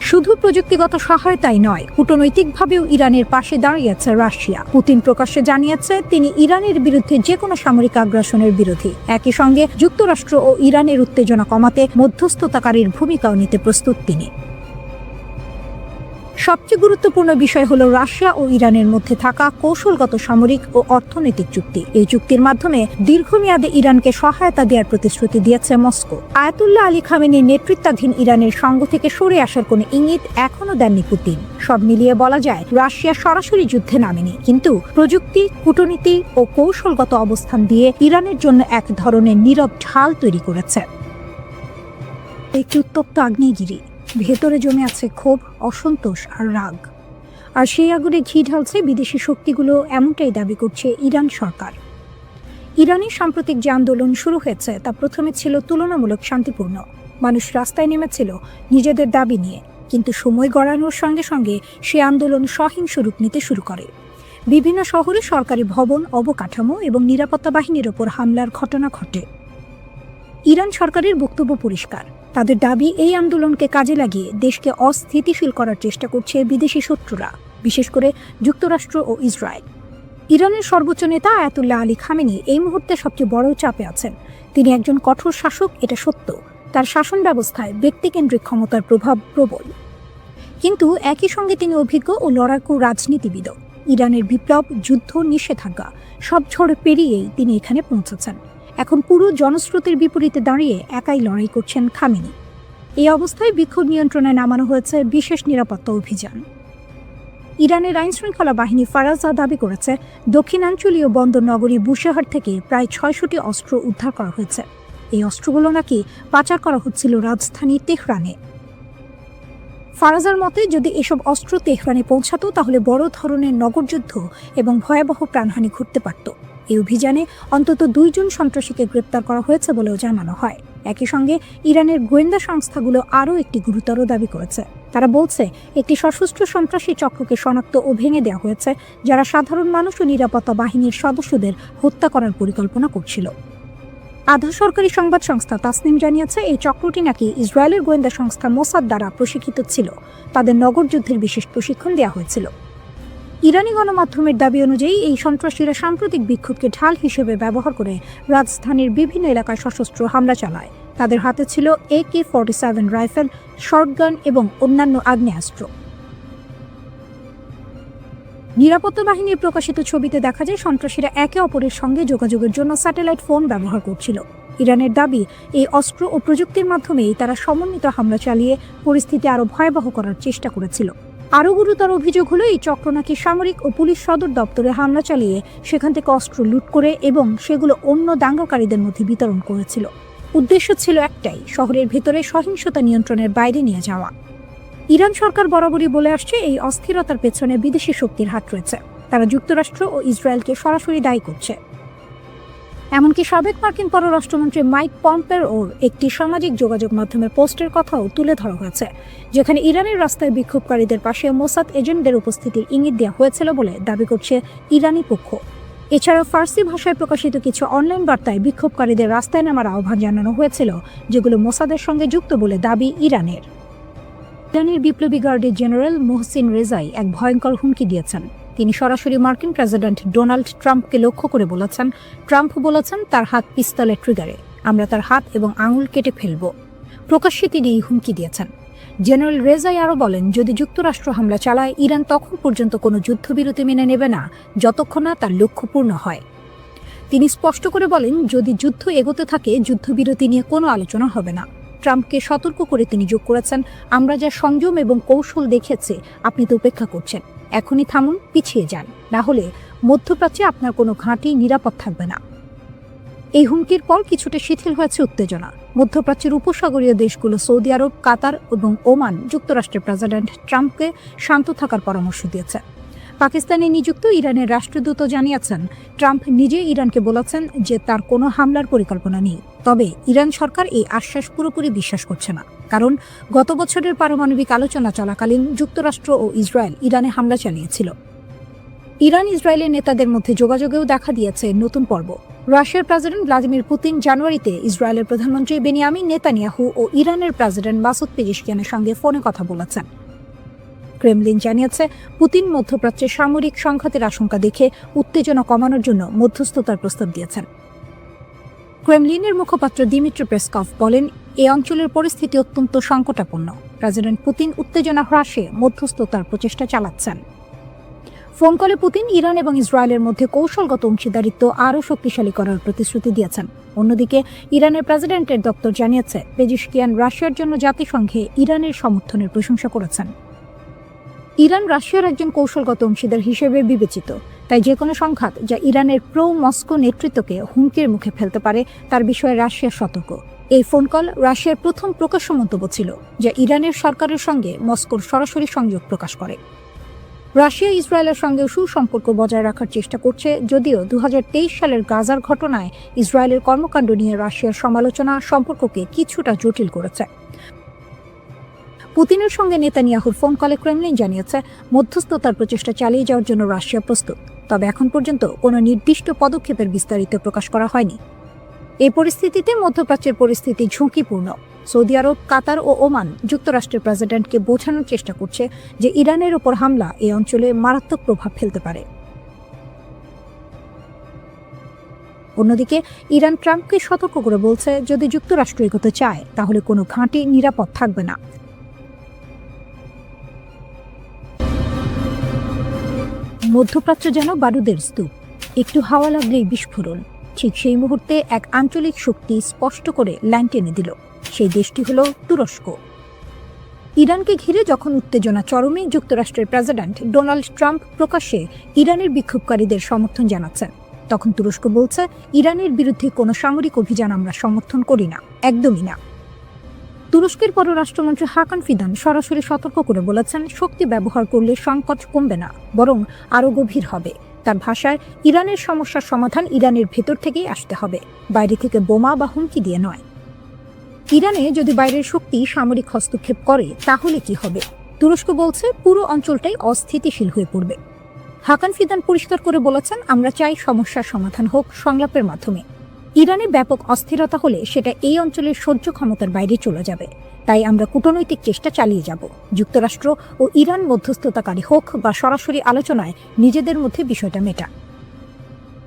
শুধু প্রযুক্তিগত সহায়তাই নয়, কূটনৈতিকভাবেও ইরানের পাশে দাঁড়িয়েছে রাশিয়া। পুতিন প্রকাশ্যে জানিয়েছে তিনি ইরানের বিরুদ্ধে যে কোনো সামরিক আগ্রাসনের বিরোধী। একই সঙ্গে যুক্তরাষ্ট্র ও ইরানের উত্তেজনা কমাতে মধ্যস্থতাকারীর ভূমিকাও নিতে প্রস্তুত তিনি। সবচেয়ে গুরুত্বপূর্ণ বিষয় হলো রাশিয়া ও ইরানের মধ্যে থাকা কৌশলগত সামরিক ও অর্থনৈতিক চুক্তি। এই চুক্তির মাধ্যমে দীর্ঘমেয়াদে ইরানকে সহায়তা দেওয়ার প্রতিশ্রুতি দিয়েছে মস্কো। আয়াতুল্লাহ আলী খামেনির নেতৃত্বাধীন ইরানের সঙ্গ থেকে সরে আসার কোনো ইঙ্গিত এখনো দেননি পুতিন। সব মিলিয়ে বলা যায় রাশিয়া সরাসরি যুদ্ধে নামেনি, কিন্তু প্রযুক্তি, কূটনীতি ও কৌশলগত অবস্থান দিয়ে ইরানের জন্য এক ধরনের নীরব ঢাল তৈরি করেছে। একটি উত্তপ্ত আগ্নেয়গিরি, ভেতরে জমে আছে ক্ষোভ, অসন্তোষ আর রাগ। আর সেই আগুনে ঘি ঢালছে বিদেশি শক্তিগুলো, এমনটাই দাবি করছে ইরান সরকার। ইরানের সাম্প্রতিক যে আন্দোলন শুরু হয়েছে তা প্রথমে ছিল তুলনামূলক শান্তিপূর্ণ। মানুষ রাস্তায় নেমেছিল নিজেদের দাবি নিয়ে, কিন্তু সময় গড়ানোর সঙ্গে সঙ্গে সে আন্দোলন সহিংস রূপ নিতে শুরু করে। বিভিন্ন শহরে সরকারি ভবন, অবকাঠামো এবং নিরাপত্তা বাহিনীর ওপর হামলার ঘটনা ঘটে। ইরান সরকারের বক্তব্য পরিষ্কার, তাদের দাবি এই আন্দোলনকে কাজে লাগিয়ে দেশকে অস্থিতিশীল করার চেষ্টা করছে বিদেশি শত্রুরা, বিশেষ করে যুক্তরাষ্ট্র ও ইসরায়েল। ইরানের সর্বোচ্চ নেতা আয়াতুল্লাহ আলী খামেনি এই মুহূর্তে সবচেয়ে বড় চাপে আছেন। তিনি একজন কঠোর শাসক, এটা সত্য। তার শাসন ব্যবস্থায় ব্যক্তিকেন্দ্রিক ক্ষমতার প্রভাব প্রবল, কিন্তু একই সঙ্গে তিনি অভিজ্ঞ ও লড়াকু রাজনীতিবিদও। ইরানের বিপ্লব, যুদ্ধ, নিষেধাজ্ঞা সব ঝড় পেরিয়েই তিনি এখানে পৌঁছেছেন। এখন পুরো জনস্রোতের বিপরীতে দাঁড়িয়ে একাই লড়াই করছেন খামেনি। এই অবস্থায় বিক্ষোভ নিয়ন্ত্রণে নামানো হয়েছে বিশেষ নিরাপত্তা অভিযান। ইরানের আইনশৃঙ্খলা বাহিনী ফারাজা দাবি করেছে দক্ষিণাঞ্চলীয় বন্দর নগরী বুশেহর থেকে প্রায় ৬০০টি অস্ত্র উদ্ধার করা হয়েছে। এই অস্ত্রগুলো নাকি পাচার করা হচ্ছিল রাজধানী তেহরানে। ফারাজার মতে যদি এসব অস্ত্র তেহরানে পৌঁছাতো তাহলে বড় ধরনের নগরযুদ্ধ এবং ভয়াবহ প্রাণহানি ঘটতে পারত। এই অভিযানে অন্তত ২ জন সন্ত্রাসীকে গ্রেপ্তার করা হয়েছে বলেও জানানো হয়। একই সঙ্গে ইরানের গোয়েন্দা সংস্থাগুলো আরও একটি গুরুতর দাবি করেছে। তারা বলছে একটি সশস্ত্র সন্ত্রাসী চক্রকে শনাক্ত ও ভেঙে দেওয়া হয়েছে, যারা সাধারণ মানুষ ও নিরাপত্তা বাহিনীর সদস্যদের হত্যা করার পরিকল্পনা করছিল। আধা সরকারি সংবাদ সংস্থা তাসনিম জানিয়েছে, এই চক্রটি নাকি ইসরায়েলের গোয়েন্দা সংস্থা মোসাদ দ্বারা প্রশিক্ষিত ছিল। তাদের নগর যুদ্ধের বিশেষ প্রশিক্ষণ দেওয়া হয়েছিল। ইরানি গণমাধ্যমের দাবি অনুযায়ী এই সন্ত্রাসীরা সাম্প্রতিক বিক্ষোভকে ঢাল হিসেবে ব্যবহার করে রাজধানীর বিভিন্ন এলাকায় সশস্ত্র হামলা চালায়। তাদের হাতে ছিল AK-47 রাইফেল, শর্টগান এবং অন্যান্য আগ্নেয়াস্ত্র। নিরাপত্তা বাহিনীর প্রকাশিত ছবিতে দেখা যায় সন্ত্রাসীরা একে অপরের সঙ্গে যোগাযোগের জন্য স্যাটেলাইট ফোন ব্যবহার করছিল। ইরানের দাবি, এই অস্ত্র ও প্রযুক্তির মাধ্যমেই তারা সমন্বিত হামলা চালিয়ে পরিস্থিতি আরও ভয়াবহ করার চেষ্টা করেছিল। আরও গুরুতর অভিযোগ হলো, এই চক্র নাকি সামরিক ও পুলিশ সদর দপ্তরে হামলা চালিয়ে সেখান থেকে অস্ত্র লুট করে এবং সেগুলো অন্য দাঙ্গাকারীদের মধ্যে বিতরণ করেছিল। উদ্দেশ্য ছিল একটাই, শহরের ভেতরে সহিংসতা নিয়ন্ত্রণের বাইরে নিয়ে যাওয়া। ইরান সরকার বরাবরই বলে আসছে, এই অস্থিরতার পেছনে বিদেশি শক্তির হাত রয়েছে। তারা যুক্তরাষ্ট্র ও ইসরায়েলকে সরাসরি দায়ী করছে। এমনকি সাবেক মার্কিন পররাষ্ট্রমন্ত্রী মাইক পম্পেওর একটি সামাজিক যোগাযোগ মাধ্যমের পোস্টের কথাও তুলে ধরা হয়েছে, যেখানে ইরানের রাস্তায় বিক্ষোভকারীদের পাশে মোসাদ এজেন্টদের উপস্থিতির ইঙ্গিত দেওয়া হয়েছিল বলে দাবি করছে ইরানি পক্ষ। এছাড়াও ফার্সি ভাষায় প্রকাশিত কিছু অনলাইন বার্তায় বিক্ষোভকারীদের রাস্তায় নামার আহ্বান জানানো হয়েছিল, যেগুলো মোসাদের সঙ্গে যুক্ত বলে দাবি ইরানের। ইরানের বিপ্লবী গার্ডের জেনারেল মোহসিন রেজাই এক ভয়ঙ্কর হুমকি দিয়েছেন। তিনি সরাসরি মার্কিন প্রেসিডেন্ট ডোনাল্ড ট্রাম্পকে লক্ষ্য করে বলেছেন, ট্রাম্প বলেছেন তার হাত পিস্তলের ট্রিগারে, আমরা তার হাত এবং আঙুল কেটে ফেলব। প্রকাশ্যে তিনি এই হুমকি দিয়েছেন। জেনারেল রেজাই আরও বলেন, যদি যুক্তরাষ্ট্র হামলা চালায়, ইরান তখন পর্যন্ত কোনো যুদ্ধবিরতি মেনে নেবে না যতক্ষণ না তার লক্ষ্য পূর্ণ হয়। তিনি স্পষ্ট করে বলেন, যদি যুদ্ধ এগোতে থাকে, যুদ্ধবিরতি নিয়ে কোনো আলোচনা হবে না। ট্রাম্পকে সতর্ক করে তিনি যোগ করেছেন, আমরা যা সংযম এবং কৌশল দেখেছি, আপনি তো উপেক্ষা করছেন। এখনই থামুন, পিছিয়ে যান, না হলে মধ্যপ্রাচ্যে আপনার কোনো ঘাঁটি নিরাপদ থাকবে না। এই হুমকির পর কিছুটা শিথিল হয়েছে উত্তেজনা। মধ্যপ্রাচ্যের উপসাগরীয় দেশগুলো সৌদি আরব, কাতার এবং ওমান যুক্তরাষ্ট্রের প্রেসিডেন্ট ট্রাম্পকে শান্ত থাকার পরামর্শ দিয়েছে। পাকিস্তানে নিযুক্ত ইরানের রাষ্ট্রদূত জানিয়েছেন, ট্রাম্প নিজে ইরানকে বলেছেন যে তার কোনো হামলার পরিকল্পনা নেই। তবে ইরান সরকার এই আশ্বাস পুরোপুরি বিশ্বাস করছে না, কারণ গত বছরের পারমাণবিক আলোচনা চলাকালীন যুক্তরাষ্ট্র ও ইসরায়েল ইরানে হামলা চালিয়েছিল। ইরান ইসরায়েলের নেতাদের মধ্যে যোগাযোগেও দেখা দিয়েছে নতুন পর্ব। রাশিয়ার প্রেসিডেন্ট ভ্লাদিমির পুতিন জানুয়ারিতে ইসরায়েলের প্রধানমন্ত্রী বেনিয়ামিন নেতানিয়াহু ও ইরানের প্রেসিডেন্ট মাসুদ পেজিশকিয়ানের সঙ্গে ফোনে কথা বলেছেন। ক্রেমলিন জানিয়েছে, পুতিন মধ্যপ্রাচ্যের সামরিক সংঘাতের আশঙ্কা দেখে উত্তেজনা কমানোর জন্য মধ্যস্থতার প্রস্তাব দিয়েছেন। ক্রেমলিনের মুখপাত্র দিমিত্রি পেসকভ বলেন, এই অঞ্চলের পরিস্থিতি অত্যন্ত সংকটাপন্ন। প্রেসিডেন্ট পুতিন উত্তেজনা হ্রাসে মধ্যস্থতার প্রচেষ্টা চালাচ্ছেন। ফোন কলে পুতিন ইরান এবং ইসরায়েলের মধ্যে কৌশলগত অংশীদারিত্ব আরও শক্তিশালী করার প্রতিশ্রুতি দিয়েছেন। অন্যদিকে ইরানের প্রেসিডেন্টের দপ্তর জানিয়েছে, পেজিশকিয়ান রাশিয়ার জন্য জাতিসংঘে ইরানের সমর্থনের প্রশংসা করেছেন। ইরান রাশিয়ার একজন কৌশলগত অংশীদার হিসেবে বিবেচিত, তাই যে কোনো সংঘাত যা ইরানের প্রো মস্কো নেতৃত্বকে হুমকির মুখে ফেলতে পারে তার বিষয়ে রাশিয়া সতর্ক। এই ফোন কল রাশিয়ার প্রথম প্রকাশ্য মন্তব্য ছিল, যা ইরানের সরকারের সঙ্গে মস্কোর সরাসরি সংযোগ প্রকাশ করে। রাশিয়া ইসরায়েলের সঙ্গে সুসম্পর্ক বজায় রাখার চেষ্টা করছে, যদিও 2023 সালের গাজার ঘটনায় ইসরায়েলের কর্মকাণ্ড নিয়ে রাশিয়ার সমালোচনা সম্পর্ককে কিছুটা জটিল করেছে। পুতিনের সঙ্গে নেতানিয়াহুর ফোন কলে ক্রেমলিন জানিয়েছে, মধ্যস্থতার প্রচেষ্টা চালিয়ে যাওয়ার জন্য রাশিয়া প্রস্তুত, তবে এখন পর্যন্ত কোনো নির্দিষ্ট পদক্ষেপের বিস্তারিত প্রকাশ করা হয়নি। এই পরিস্থিতিতে মধ্যপ্রাচ্যের পরিস্থিতি ঝুঁকিপূর্ণ। সৌদি আরব, কাতার ও ওমান যুক্তরাষ্ট্রের প্রেসিডেন্টকে বোঝানোর চেষ্টা করছে যে ইরানের ওপর হামলা এই অঞ্চলে মারাত্মক প্রভাব ফেলতে পারে। অন্যদিকে ইরান ট্রাম্পকে সতর্ক করে বলছে, যদি যুক্তরাষ্ট্র এগোতে চায় তাহলে কোনো ঘাঁটি নিরাপদ থাকবে না। মধ্যপ্রাচ্য যেন বারুদের স্তূপ, একটু হাওয়া লাগলেই বিস্ফোরণ। ঠিক সেই মুহূর্তে এক আঞ্চলিক শক্তি স্পষ্ট করে লাইন টেনে দিল। সেই দেশটি হলো তুরস্ক। ইরানকে ঘিরে যখন উত্তেজনা চরমে, যুক্তরাষ্ট্রের প্রেসিডেন্ট ডোনাল্ড ট্রাম্প প্রকাশ্যে ইরানের বিক্ষোভকারীদের সমর্থন জানাচ্ছেন, তখন তুরস্ক বলছে, ইরানের বিরুদ্ধে কোনো সামরিক অভিযান আমরা সমর্থন করি না, একদমই না। তুরস্কের পররাষ্ট্রমন্ত্রী হাকান ফিদান সরাসরি সতর্ক করে বলেছেন, শক্তি ব্যবহার করলে সংকট কমবে না, বরং আরও গভীর হবে। তার ভাষায়, ইরানের সমস্যার সমাধান ইরানের ভেতর থেকেই আসতে হবে, বাইরে থেকে বোমা বা হুমকি দিয়ে নয়। ইরানে যদি বাইরের শক্তি সামরিক হস্তক্ষেপ করে তাহলে কি হবে? তুরস্ক বলছে, পুরো অঞ্চলটাই অস্থিতিশীল হয়ে পড়বে। হাকান ফিদান পরিষ্কার করে বলেছেন, আমরা চাই সমস্যার সমাধান হোক সংলাপের মাধ্যমে। ইরানে ব্যাপক অস্থিরতা হলে সেটা এই অঞ্চলের সহ্য ক্ষমতার বাইরে চলে যাবে। তাই আমরা কূটনৈতিক চেষ্টা চালিয়ে যাব। যুক্তরাষ্ট্র ও ইরান মধ্যস্থতাকারী হোক বা সরাসরি আলোচনায় নিজেদের মধ্যে বিষয়টা মেটা।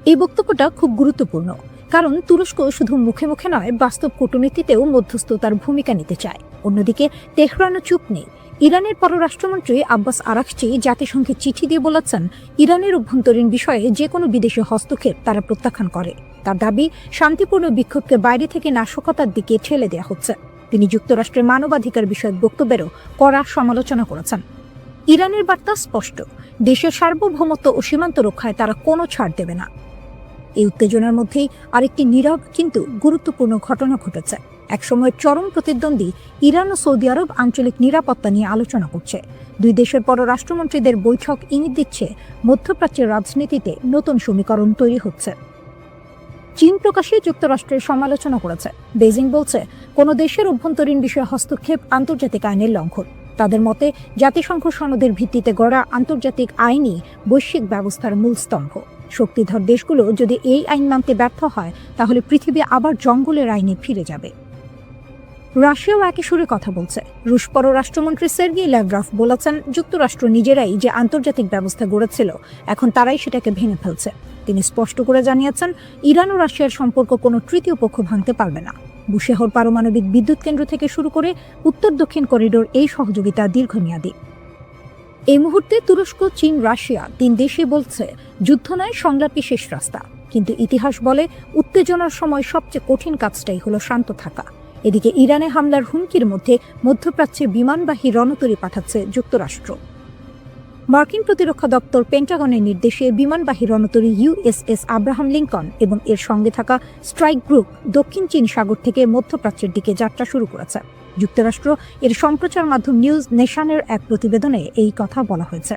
এই বক্তব্যটা খুব গুরুত্বপূর্ণ, কারণ তুরস্ক শুধু মুখে মুখে নয়, বাস্তব কূটনীতিতেও মধ্যস্থতার ভূমিকা নিতে চায়। অন্যদিকে তেহরানও চুপ নেই। ইরানের পররাষ্ট্রমন্ত্রী আব্বাস আরাকচি জাতিসংঘে চিঠি দিয়ে বলেছেন, ইরানের অভ্যন্তরীণ বিষয়ে যে কোনো বিদেশি হস্তক্ষেপ তারা প্রত্যাখ্যান করে। তার দাবি, শান্তিপূর্ণ বিক্ষোভকে বাইরে থেকে নাশকতার দিকে ঠেলে দেওয়া হচ্ছে। তিনি যুক্তরাষ্ট্রের মানবাধিকার বিষয়ক বক্তব্যেরও কড়া সমালোচনা করেছেন। ইরানের বার্তা স্পষ্ট, দেশের সার্বভৌমত্ব ও সীমান্ত রক্ষায় তারা কোনো ছাড় দেবে না। এই উত্তেজনার মধ্যেই আরেকটি নীরব কিন্তু গুরুত্বপূর্ণ ঘটনা ঘটেছে। একসময়ের চরম প্রতিদ্বন্দ্বী ইরান ও সৌদি আরব আঞ্চলিক নিরাপত্তা নিয়ে আলোচনা করছে। দুই দেশের পররাষ্ট্রমন্ত্রীদের বৈঠক ইঙ্গিত দিচ্ছে মধ্যপ্রাচ্যের রাজনীতিতে নতুন সমীকরণ তৈরি হচ্ছে। চীন প্রকাশ্যে যুক্তরাষ্ট্রের সমালোচনা করেছে। বেজিং বলছে, কোনো দেশের অভ্যন্তরীণ বিষয়ে হস্তক্ষেপ আন্তর্জাতিক আইনের লঙ্ঘন। তাদের মতে, জাতিসংঘ সনদের ভিত্তিতে গড়া আন্তর্জাতিক আইনই বৈশ্বিক ব্যবস্থার মূল স্তম্ভ। শক্তিধর দেশগুলো যদি এই আইন মানতে ব্যর্থ হয়, তাহলে পৃথিবী আবার জঙ্গলের আইনে ফিরে যাবে। রাশিয়াও একই সুরে কথা বলছে। রুশ পররাষ্ট্রমন্ত্রী সের্গেই ল্যাভরভ বলেছেন, যুক্তরাষ্ট্র নিজেরাই যে আন্তর্জাতিক ব্যবস্থা গড়েছিল, এখন তারাই সেটাকে ভেঙে ফেলছে। তিনি স্পষ্ট করে জানিয়েছেন, ইরান ও রাশিয়ার সম্পর্ক কোনো তৃতীয় পক্ষ ভাঙতে পারবে না। বুশেহর পারমাণবিক বিদ্যুৎ কেন্দ্র থেকে শুরু করে উত্তর দক্ষিণ করিডোর এই সহযোগিতা দীর্ঘমেয়াদী। এই মুহূর্তে তুরস্ক, চীন, রাশিয়া তিন দেশই বলছে, যুদ্ধ নয়, সংলাপই শেষ রাস্তা। কিন্তু ইতিহাস বলে, উত্তেজনার সময় সবচেয়ে কঠিন কাজটাই হলো শান্ত থাকা। এদিকে ইরানে হামলার হুমকির মধ্যে মধ্যপ্রাচ্যে বিমানবাহী রণতরী পাঠাচ্ছে যুক্তরাষ্ট্র। মার্কিন প্রতিরক্ষা দপ্তর পেন্টাগনের নির্দেশে বিমানবাহী রণতরী USS আব্রাহাম লিঙ্কন এবং এর সঙ্গে থাকা স্ট্রাইক গ্রুপ দক্ষিণ চীন সাগর থেকে মধ্যপ্রাচ্যের দিকে যাত্রা শুরু করেছে। যুক্তরাষ্ট্র এর সম্প্রচার মাধ্যম নিউজ নেশনের এক প্রতিবেদনে এই কথা বলা হয়েছে।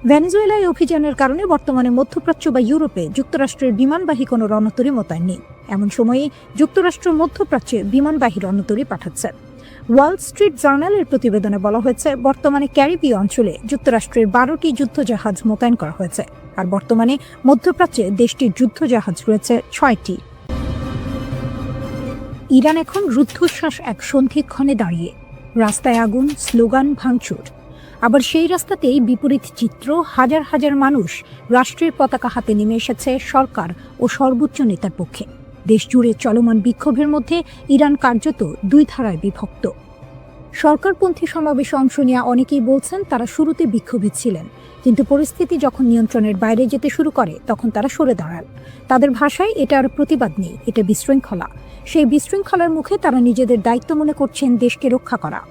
ভেনেজুয়েলায় অভিযানের কারণে বর্তমানে মধ্যপ্রাচ্য বা ইউরোপে যুক্তরাষ্ট্রের বিমানবাহী কোনো রণতরী মোতায়েন নেই। এমন সময়েই যুক্তরাষ্ট্র মধ্যপ্রাচ্যে বিমানবাহী রণতরী পাঠাচ্ছে। ওয়াল স্ট্রিট জার্নালের প্রতিবেদনে বলা হয়েছে, বর্তমানে ক্যারিবীয় অঞ্চলে যুক্তরাষ্ট্রের 12টি যুদ্ধজাহাজ মোতায়েন করা হয়েছে, আর বর্তমানে মধ্যপ্রাচ্যে দেশটির যুদ্ধজাহাজ রয়েছে 6টি। ইরান এখন রুদ্ধশ্বাস এক সন্ধিক্ষণে দাঁড়িয়ে। রাস্তায় আগুন, স্লোগান, ভাঙচুর। আবার সেই রাস্তাতেই বিপরীত চিত্র, হাজার হাজার মানুষ রাষ্ট্রের পতাকা হাতে নেমে এসেছে সরকার ও সর্বোচ্চ নেতার পক্ষে। দেশ জুড়ে চলমান বিক্ষোভের মধ্যে ইরান কার্যত দুই ধারায় বিভক্ত। সরকারপন্থী সমাবেশে অংশ নেওয়া অনেকেই বলছেন, তারা শুরুতে বিক্ষোভী ছিলেন, কিন্তু পরিস্থিতি যখন নিয়ন্ত্রণের বাইরে যেতে শুরু করে তখন তারা সরে দাঁড়ান। তাদের ভাষায় এটা আর প্রতিবাদ নেই, এটা বিশৃঙ্খলা। সেই বিশৃঙ্খলার মুখে তারা নিজেদের দায়িত্ব মনে করছেন দেশকে রক্ষা করা।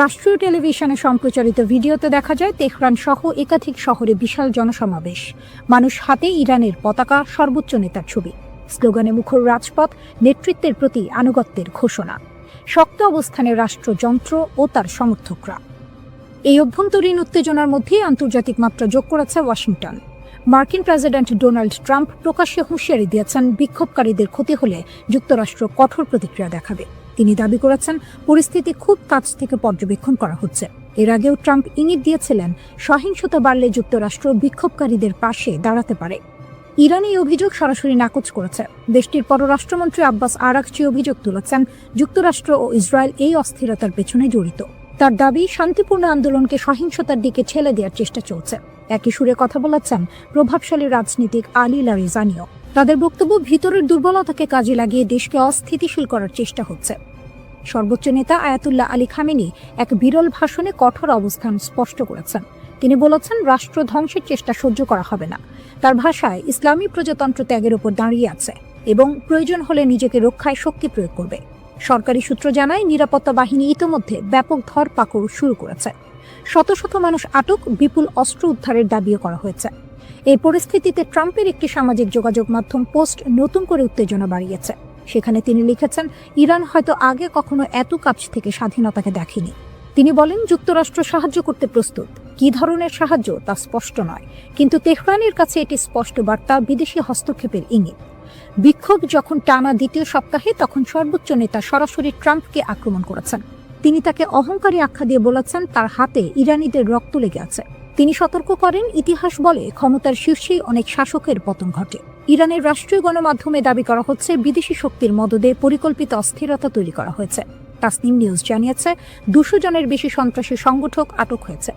রাষ্ট্রীয় টেলিভিশনে সম্প্রচারিত ভিডিওতে দেখা যায়, তেহরান সহ একাধিক শহরে বিশাল জনসমাবেশ, মানুষ হাতে ইরানের পতাকা, সর্বোচ্চ নেতার ছবি, স্লোগানে মুখর রাজপথ, নেতৃত্বের প্রতি আনুগত্যের ঘোষণা, শক্ত অবস্থানে রাষ্ট্রযন্ত্র ও তার সমর্থকরা। এই অভ্যন্তরীণ উত্তেজনার মধ্যে আন্তর্জাতিক মাত্রা যোগ করেছে ওয়াশিংটন। মার্কিন প্রেসিডেন্ট ডোনাল্ড ট্রাম্প প্রকাশ্যে হুঁশিয়ারি দিয়েছেন, বিক্ষোভকারীদের ক্ষতি হলে যুক্তরাষ্ট্র কঠোর প্রতিক্রিয়া দেখাবে। তিনি দাবি করেছেন, পরিস্থিতি খুব কাছ থেকে পর্যবেক্ষণ করা হচ্ছে। এর আগেও ট্রাম্প ইঙ্গিত দিয়েছিলেন, সহিংসতা বাড়লে যুক্তরাষ্ট্র বিক্ষোভকারীদের পাশে দাঁড়াতে পারে। ইরান এই অভিযোগ সরাসরি নাকচ করেছে। দেশটির পররাষ্ট্রমন্ত্রী আব্বাস আরাকচি অভিযোগ তুলেছেন, যুক্তরাষ্ট্র ও ইসরায়েল এই অস্থিরতার পেছনে জড়িত। তার দাবি, শান্তিপূর্ণ আন্দোলনকে সহিংসতার দিকে ঠেলে দেওয়ার চেষ্টা চলছে। একই সুরে কথা বলেছেন প্রভাবশালী রাজনীতিক আলী লারিজানিও। তাদের বক্তব্য, ভিতরের দুর্বলতাকে কাজে লাগিয়ে দেশকে অস্থিতিশীল করার চেষ্টা হচ্ছে। সর্বোচ্চ নেতা আয়াতুল্লাহ আলী খামেনি এক বিরল ভাষণে কঠোর অবস্থান স্পষ্ট করেছেন। তিনি বলেছেন, রাষ্ট্র ধ্বংসের চেষ্টা সহ্য করা হবে না। তার ভাষায়, ইসলামী প্রজাতন্ত্র ত্যাগের উপর দাঁড়িয়ে আছে এবং প্রয়োজন হলে নিজেকে রক্ষায় শক্তি প্রয়োগ করবে। সরকারি সূত্র জানায়, নিরাপত্তা বাহিনী ইতোমধ্যে ব্যাপক ধরপাকড় শুরু করেছে। শত শত মানুষ আটক, বিপুল অস্ত্র উদ্ধারের দাবিও করা হয়েছে। এই পরিস্থিতিতে ট্রাম্পের একটি সামাজিক যোগাযোগ মাধ্যম পোস্ট নতুন করে উত্তেজনা বাড়িয়েছে। সেখানে তিনি লিখেছেন, ইরান হয়তো আগে কখনো এত কাছ থেকে স্বাধীনতাকে দেখেনি। তিনি বলেন, যুক্তরাষ্ট্র সাহায্য করতে প্রস্তুত। কী ধরনের সাহায্য তা স্পষ্ট নয়, কিন্তু তেহরানের কাছে এটি স্পষ্ট বার্তা, বিদেশি হস্তক্ষেপের ইঙ্গিত। বিক্ষোভ যখন টানা দ্বিতীয় সপ্তাহে, তখন সর্বোচ্চ নেতা সরাসরি ট্রাম্পকে আক্রমণ করেছেন। তিনি তাকে অহংকারী আখ্যা দিয়ে বলেছেন, তার হাতে ইরানিদের রক্ত লেগে আছে। তিনি সতর্ক করেন, ইতিহাস বলে ক্ষমতার শীর্ষেই অনেক শাসকের পতন ঘটে। ইরানের রাষ্ট্রীয় গণমাধ্যমে দাবি করা হচ্ছে বিদেশি শক্তির মদদে পরিকল্পিত অস্থিরতা তৈরি করা হয়েছে। তাসনিম নিউজ জানিয়েছে 200 জনের বেশি সন্ত্রাসী সংগঠক আটক হয়েছে।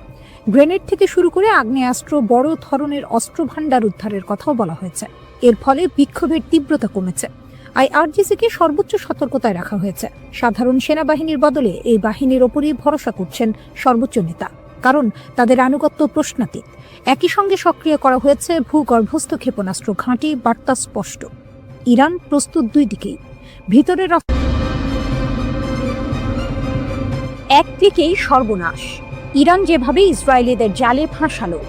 গ্রেনেড থেকে শুরু করে আগ্নেয়াস্ত্র, বড় ধরনের অস্ত্রভাণ্ডার উদ্ধারের কথাও বলা হয়েছে। এর ফলে বিক্ষোভের তীব্রতা কমেছে। আইআরজিসিকে সর্বোচ্চ সতর্কতায় রাখা হয়েছে। সাধারণ সেনাবাহিনীর বদলে এই বাহিনীর ওপরই ভরসা করছেন সর্বোচ্চ নেতা, কারণ তাদের আনুগত্য প্রশ্নাতীত। একই সঙ্গে সক্রিয় করা হয়েছে ভূগর্ভস্থ ক্ষেপণাস্ত্র ঘাঁটি। বার্তা স্পষ্ট, ইরান প্রস্তুত দুই দিকেই। ভিতরের এক দিকেই সর্বনাশ। ইরান যেভাবে ইসরায়েলিদের জালে ফাঁসালো,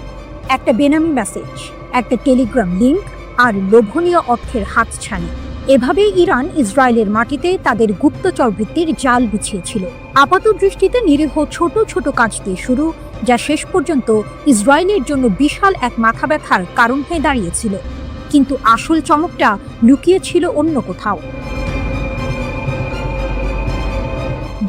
একটা বেনামি মেসেজ, একটা টেলিগ্রাম লিঙ্ক আর লোভনীয় অর্থের হাতছানি, এভাবেই ইরান ইসরায়েলের মাটিতে তাদের গুপ্তচর বৃত্তির জাল বিছিয়েছিল। আপাত দৃষ্টিতে নিরীহ ছোট ছোট কাজ দিয়ে শুরু, যা শেষ পর্যন্ত ইসরায়েলের জন্য বিশাল এক মাথা ব্যথার কারণ হয়ে দাঁড়িয়েছিল। কিন্তু আসল চমকটা লুকিয়ে ছিল অন্য কোথাও।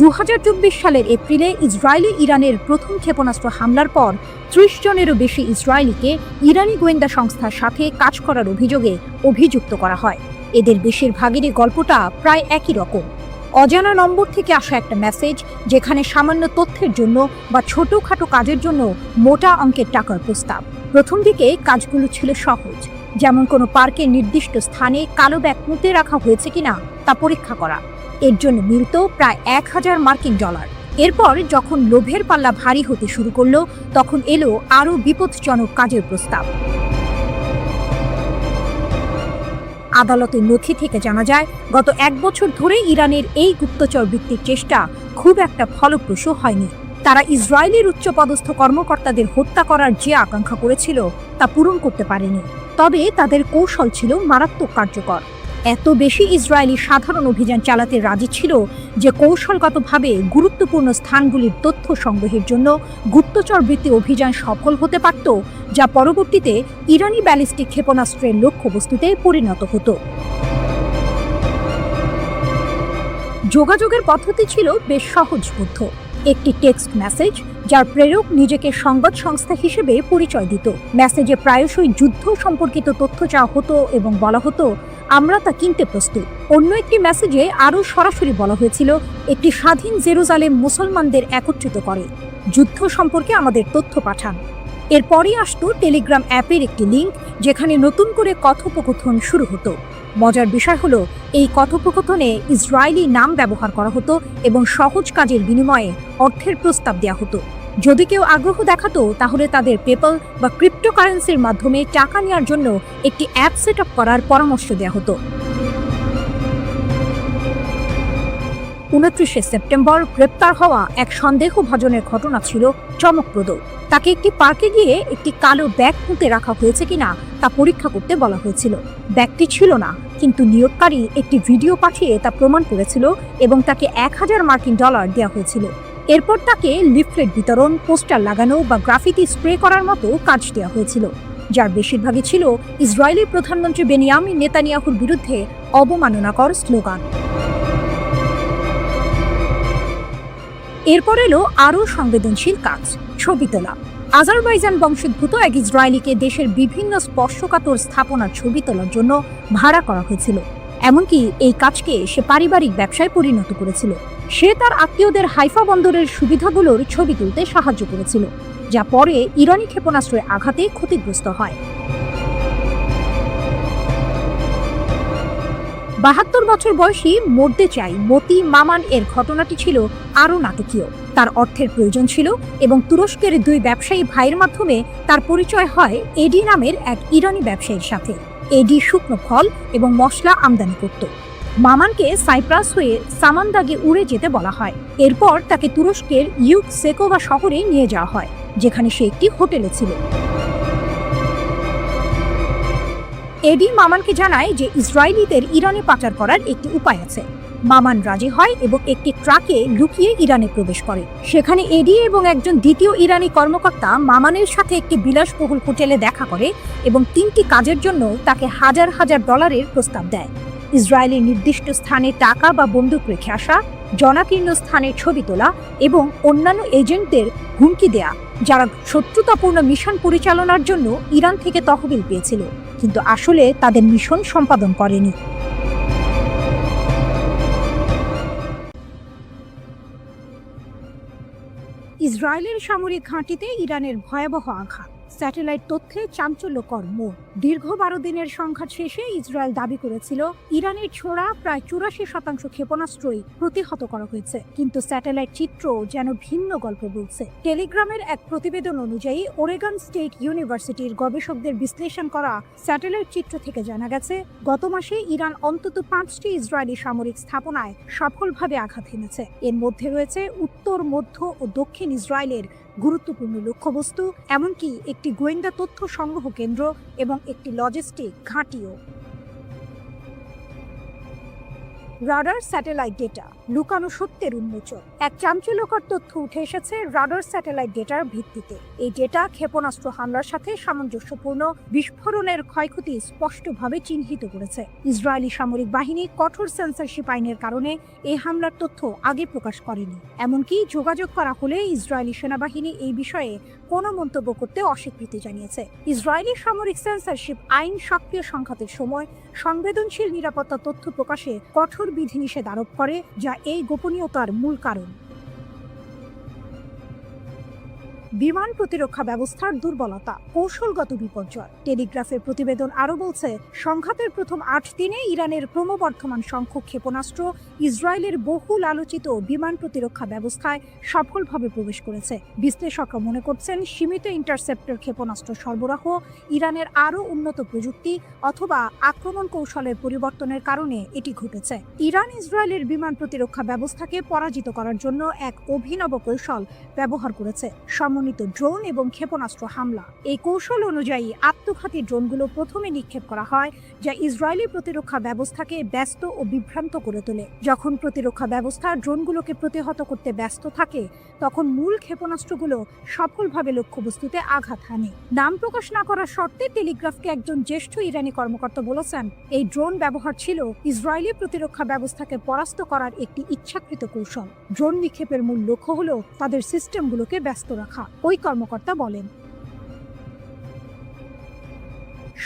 2024 সালের এপ্রিলে ইসরায়েলে ইরানের প্রথম ক্ষেপণাস্ত্র হামলার পর 30 জনেরও বেশি ইসরায়েলিকে ইরানি গোয়েন্দা সংস্থার সাথে কাজ করার অভিযোগে অভিযুক্ত করা হয়। এদের বেশিরভাগেরই গল্পটা প্রায় একই রকম। অজানা নম্বর থেকে আসা একটা মেসেজ, যেখানে সামান্য তথ্যের জন্য বা ছোটখাটো কাজের জন্য মোটা অঙ্কের টাকার প্রস্তাব। প্রথম দিকে কাজগুলো ছিল সহজ, যেমন কোনো পার্কের নির্দিষ্ট স্থানে কালো ব্যাগ পুঁতে রাখা হয়েছে কিনা তা পরীক্ষা করা। এর জন্য মিলত প্রায় $1000 মার্কিন। এরপর যখন লোভের পাল্লা ভারী হতে শুরু করলো, তখন এলো আরও বিপজ্জনক কাজের প্রস্তাব। আদালতের নথি থেকে জানা যায়, গত 1 বছর ধরে ইরানের এই গুপ্তচর বৃত্তির চেষ্টা খুব একটা ফলপ্রসূ হয়নি। তারা ইসরায়েলের উচ্চপদস্থ কর্মকর্তাদের হত্যা করার যে আকাঙ্ক্ষা করেছিল তা পূরণ করতে পারেনি। তবে তাদের কৌশল ছিল মারাত্মক কার্যকর। এত বেশি ইসরায়েলি সাধারণ অভিযান চালাতে রাজি ছিল যে কৌশলগতভাবে গুরুত্বপূর্ণ স্থানগুলির তথ্য সংগ্রহের জন্য গুপ্তচর বৃত্তি অভিযান সফল হতে পারত, যা পরবর্তীতে ইরানি ব্যালিস্টিক ক্ষেপণাস্ত্রের লক্ষ্যবস্তুতে পরিণত হতো। যোগাযোগের পদ্ধতি ছিল বেশ সহজবোধ্য। একটি টেক্সট মেসেজ, যার প্রেরক নিজেকে সংবাদ সংস্থা হিসেবে পরিচয় দিত। মেসেজে প্রায়শই যুদ্ধ সম্পর্কিত তথ্য চাওয়া হতো এবং বলা হতো, আমরা তা কিনতে প্রস্তুত। অন্য একটি মেসেজে আরও সরাসরি বলা হয়েছিল, একটি স্বাধীন জেরুজালেম মুসলমানদের একত্রিত করে, যুদ্ধ সম্পর্কে আমাদের তথ্য পাঠান। এরপরই আসতো টেলিগ্রাম অ্যাপের একটি লিঙ্ক, যেখানে নতুন করে কথোপকথন শুরু হতো। মজার বিষয় হলো, এই কথোপকথনে ইসরায়েলি নাম ব্যবহার করা হতো এবং সহজ কাজের বিনিময়ে অর্থের প্রস্তাব দেওয়া হতো। যদি কেউ আগ্রহ দেখাতো, তাহলে তাদের পেপ্যাল বা ক্রিপ্টোকারেন্সির মাধ্যমে টাকা নেওয়ার জন্য একটি অ্যাপ সেট আপ করার পরামর্শ দেওয়া হতো। 29 সেপ্টেম্বর গ্রেপ্তার হওয়া এক সন্দেহভাজনের ঘটনা ছিল চমকপ্রদ। তাকে একটি পার্কে গিয়ে একটি কালো ব্যাগ পুঁতে রাখা হয়েছে কিনা তা পরীক্ষা করতে বলা হয়েছিল। ব্যাগটি ছিল না, কিন্তু নিয়োগকারী একটি ভিডিও পাঠিয়ে তা প্রমাণ করেছিল এবং তাকে $1000 মার্কিন দেওয়া হয়েছিল। এরপর তাকে লিফলেট বিতরণ, পোস্টার লাগানো বা গ্রাফিতি স্প্রে করার মতো কাজ দেওয়া হয়েছিল, যার বেশিরভাগই ছিল ইসরায়েলি প্রধানমন্ত্রী বেনিয়ামিন নেতানিয়াহুর বিরুদ্ধে অবমাননাকর স্লোগান। এরপর এলো আরও সংবেদনশীল কাজ, ছবি তোলা। আজারবাইজান বংশোদ্ভূত এক ইসরায়েলিকে দেশের বিভিন্ন স্পর্শকাতর স্থাপনার ছবি তোলার জন্য ভাড়া করা হয়েছিল। এমনকি এই কাজকে সে পারিবারিক ব্যবসায় পরিণত করেছিল। সে তার আত্মীয়দের হাইফা বন্দরের সুবিধাগুলোর ছবি তুলতে সাহায্য করেছিল, যা পরে ইরানি ক্ষেপণাস্ত্রের আঘাতে ক্ষতিগ্রস্ত হয়। 72 বছর বয়সী মরতে চাই মতি মামান এর ঘটনাটি ছিল আরও নাটকীয়। তার অর্থের প্রয়োজন ছিল এবং তুরস্কের 2 ব্যবসায়ী ভাইয়ের মাধ্যমে তার পরিচয় হয় এডি নামের এক ইরানি ব্যবসায়ীর সাথে। এডি শুকনো ফল এবং মশলা আমদানি করত। মামানকে সাইপ্রাস হয়ে সামান্দাগে উড়ে যেতে বলা হয়। এরপর তাকে তুরস্কের ইউকসেকোভা শহরে নিয়ে যাওয়া হয়, যেখানে সে একটি হোটেলে ছিল। এডি মামানকে জানায় যে ইসরায়েলিদের ইরানে পাচার করার একটি উপায় আছে। মামান রাজি হয় এবং একটি ট্রাকে লুকিয়ে ইরানে প্রবেশ করে। সেখানে এডি এবং একজন দ্বিতীয় ইরানি কর্মকর্তা মামানের সাথে একটি বিলাসবহুল হোটেলে দেখা করে এবং 3টি কাজের জন্য তাকে $1000 প্রস্তাব দেয়। ইসরায়েলের নির্দিষ্ট স্থানে টাকা বা বন্দুক রেখে আসা, জনাকীর্ণ স্থানের ছবি তোলা এবং অন্যান্য এজেন্টদের হুমকি দেয়া, যারা শত্রুতাপূর্ণ মিশন পরিচালনার জন্য ইরান থেকে তহবিল পেয়েছিল। কিন্তু আসলে তাদের মিশন সম্পাদন করেনি। ইসরায়েলের সামরিক ঘাঁটিতে ইরানের ভয়াবহ আঘাত, স্যাটেলাইট তথ্যে চাঞ্চল্যকর মোড়। দীর্ঘ 12 দিনের সংঘাত শেষে ইসরায়েল দাবি করেছিল ইরানের ছোড়া প্রায় 84% ক্ষেপণাস্ত্রই প্রতিহত করা হয়েছে, কিন্তু স্যাটেলাইট চিত্র যেন ভিন্ন গল্প বলছে। টেলিগ্রামের এক প্রতিবেদন অনুযায়ী ওরেগন স্টেট ইউনিভার্সিটির গবেষকদের বিশ্লেষণ করা স্যাটেলাইট চিত্র থেকে জানা গেছে গত মাসে ইরান অন্তত 5টি ইসরায়েলি সামরিক স্থাপনায় সফলভাবে আঘাত হেনেছে। এর মধ্যে রয়েছে উত্তর, মধ্য ও দক্ষিণ ইসরায়েলের গুরুত্বপূর্ণ লক্ষ্যবস্তু, এমনকি একটি গোয়েন্দা তথ্য সংগ্রহ কেন্দ্র এবং একটি লজিস্টিক ঘাঁটিও। রাডার স্যাটেলাইট ডেটা, লুকানো সত্যের উন্মোচন। এক চাঞ্চল্যকর তথ্য উঠে এসেছে রাডার স্যাটেলাইট ডেটার ভিত্তিতে। এই ডেটা ক্ষেপণাস্ত্র হামলার সাথে সামঞ্জস্যপূর্ণ বিস্ফোরণের ক্ষয়ক্ষতি স্পষ্টভাবে চিহ্নিত করেছে। ইসরায়েলি সামরিক বাহিনী কঠোর সেন্সরশিপ আইনের কারণে এই হামলার তথ্য আগে প্রকাশ করেনি। এমনকি যোগাযোগ করা হলে ইসরায়েলি সেনাবাহিনী এই বিষয়ে কোনো মন্তব্য করতে অস্বীকৃতি জানিয়েছে। ইসরায়েলি সামরিক সেন্সরশিপ আইন সক্রিয় সংঘাতের সময় সংবেদনশীল নিরাপত্তা তথ্য প্রকাশে কঠোর বিধিনিষেধ আরোপ করে, যা এই গোপনীয়তার মূল কারণ। বিমান প্রতিরক্ষা ব্যবস্থার দুর্বলতা, কৌশলগত বিপর্যয়। টেলিগ্রাফের প্রতিবেদন আরও বলছে, সংঘাতের প্রথম 8 দিনে ইরানের ক্রমবর্ধমান সংখ্যক ক্ষেপণাস্ত্র ইসরায়েলের বহুল আলোচিত বিমান প্রতিরক্ষা ব্যবস্থায় সফলভাবে প্রবেশ করেছে। বিশ্লেষকরা মনে করছেন সীমিত ইন্টারসেপ্টর ক্ষেপণাস্ত্র সরবরাহ, ইরানের আরও উন্নত প্রযুক্তি অথবা আক্রমণ কৌশলের পরিবর্তনের কারণে এটি ঘটেছে। ইরান ইসরায়েলের বিমান প্রতিরক্ষা ব্যবস্থাকে পরাজিত করার জন্য এক অভিনব কৌশল ব্যবহার করেছে, ড্রোন এবং ক্ষেপণাস্ত্র হামলা। এই কৌশল অনুযায়ী আত্মঘাতী ড্রোনগুলো প্রথমে নিক্ষেপ করা হয়, যা ইসরায়েলি প্রতিরক্ষা ব্যবস্থাকে ব্যস্ত ও বিভ্রান্ত করে তোলে। যখন প্রতিরক্ষা ব্যবস্থা ড্রোনগুলোকে প্রতিহত করতে ব্যস্ত থাকে, তখন মূল ক্ষেপণাস্ত্রগুলো সফলভাবে লক্ষ্যবস্তুতে আঘাত হানে। নাম প্রকাশ না করার শর্তে টেলিগ্রাফকে একজন জ্যেষ্ঠ ইরানি কর্মকর্তা বলেছেন, এই ড্রোন ব্যবহার ছিল ইসরায়েলি প্রতিরক্ষা ব্যবস্থাকে পরাস্ত করার একটি ইচ্ছাকৃত কৌশল। ড্রোন নিক্ষেপের মূল লক্ষ্য হলো তাদের সিস্টেমগুলোকে ব্যস্ত রাখা, ওই কর্মকর্তা বলেন।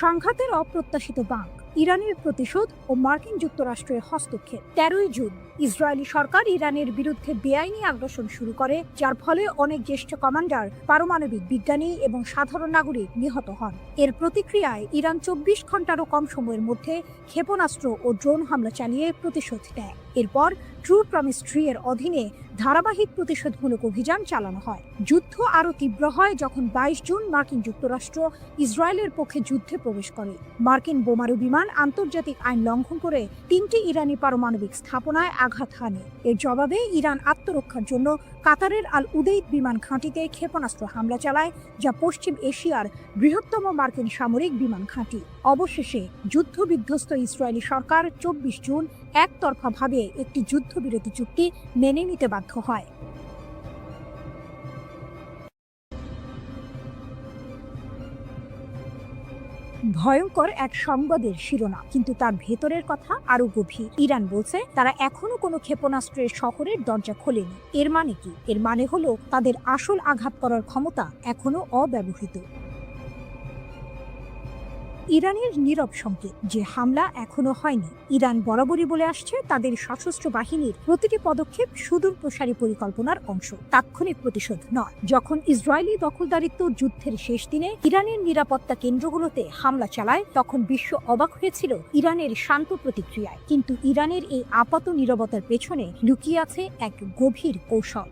সংঘাতের অপ্রত্যাশিত বাঁক, ইরানের প্রতিশোধ ও মার্কিন যুক্তরাষ্ট্রের হস্তক্ষেপ। 13 জুন ইসরায়েলি সরকার ইরানের বিরুদ্ধে বেআইনি আগ্রাসন শুরু করে, যার ফলে অনেক জ্যেষ্ঠ কমান্ডার, পারমাণবিক বিজ্ঞানী এবং সাধারণ নাগরিক নিহত হন। এর প্রতিক্রিয়ায় ইরান 24 ঘন্টারও কম সময়ের মধ্যে ক্ষেপণাস্ত্র ও ড্রোন হামলা চালিয়ে প্রতিশোধ নেয়। এরপর ট্রু প্রমিস 3 এর অধীনে ধারাবাহিক প্রতিশোধমূলক অভিযান চালানো হয়। যুদ্ধ আরও তীব্র হয় যখন 22 জুন মার্কিন যুক্তরাষ্ট্র ইসরায়েলের পক্ষে যুদ্ধে প্রবেশ করে। মার্কিন বোমারু বিমান আন্তর্জাতিক আইন লঙ্ঘন করে 3টি ইরানি পারমাণবিক স্থাপনায় আঘাত হানে। এর জবাবে ইরান আত্মরক্ষার জন্য কাতারের আল উদেইদ বিমান ঘাঁটিতে ক্ষেপণাস্ত্র হামলা চালায়, যা পশ্চিম এশিয়ার বৃহত্তম মার্কিন সামরিক বিমান ঘাঁটি। অবশেষে যুদ্ধবিধ্বস্ত ইসরায়েলি সরকার 24 জুন একতরফাভাবে একটি যুদ্ধবিরতি চুক্তি মেনে নিতে বাধ্য হয়। ভয়ঙ্কর এক সংবাদের শিরোনাম, কিন্তু তার ভেতরের কথা আরো গভীর। ইরান বলছে তারা এখনো কোনো ক্ষেপণাস্ত্রের শহরের দরজা খোলেনি। এর মানে কি? এর মানে হলো তাদের আসল আঘাত করার ক্ষমতা এখনো অব্যবহৃত। ইরানের নীরব সংকেত যে হামলা এখনো হয়নি। ইরান বরাবরই বলে আসছে তাদের সশস্ত্র বাহিনীর প্রতিটি পদক্ষেপ সুদূর প্রসারী পরিকল্পনার অংশ, তাৎক্ষণিক প্রতিশোধ নয়। যখন ইসরায়েলি দখলদারিত্ব যুদ্ধের শেষ দিনে ইরানের নিরাপত্তা কেন্দ্রগুলোতে হামলা চালায়, তখন বিশ্ব অবাক হয়েছিল ইরানের শান্ত প্রতিক্রিয়ায়। কিন্তু ইরানের এই আপাত নীরবতার পেছনে লুকিয়ে আছে এক গভীর কৌশল।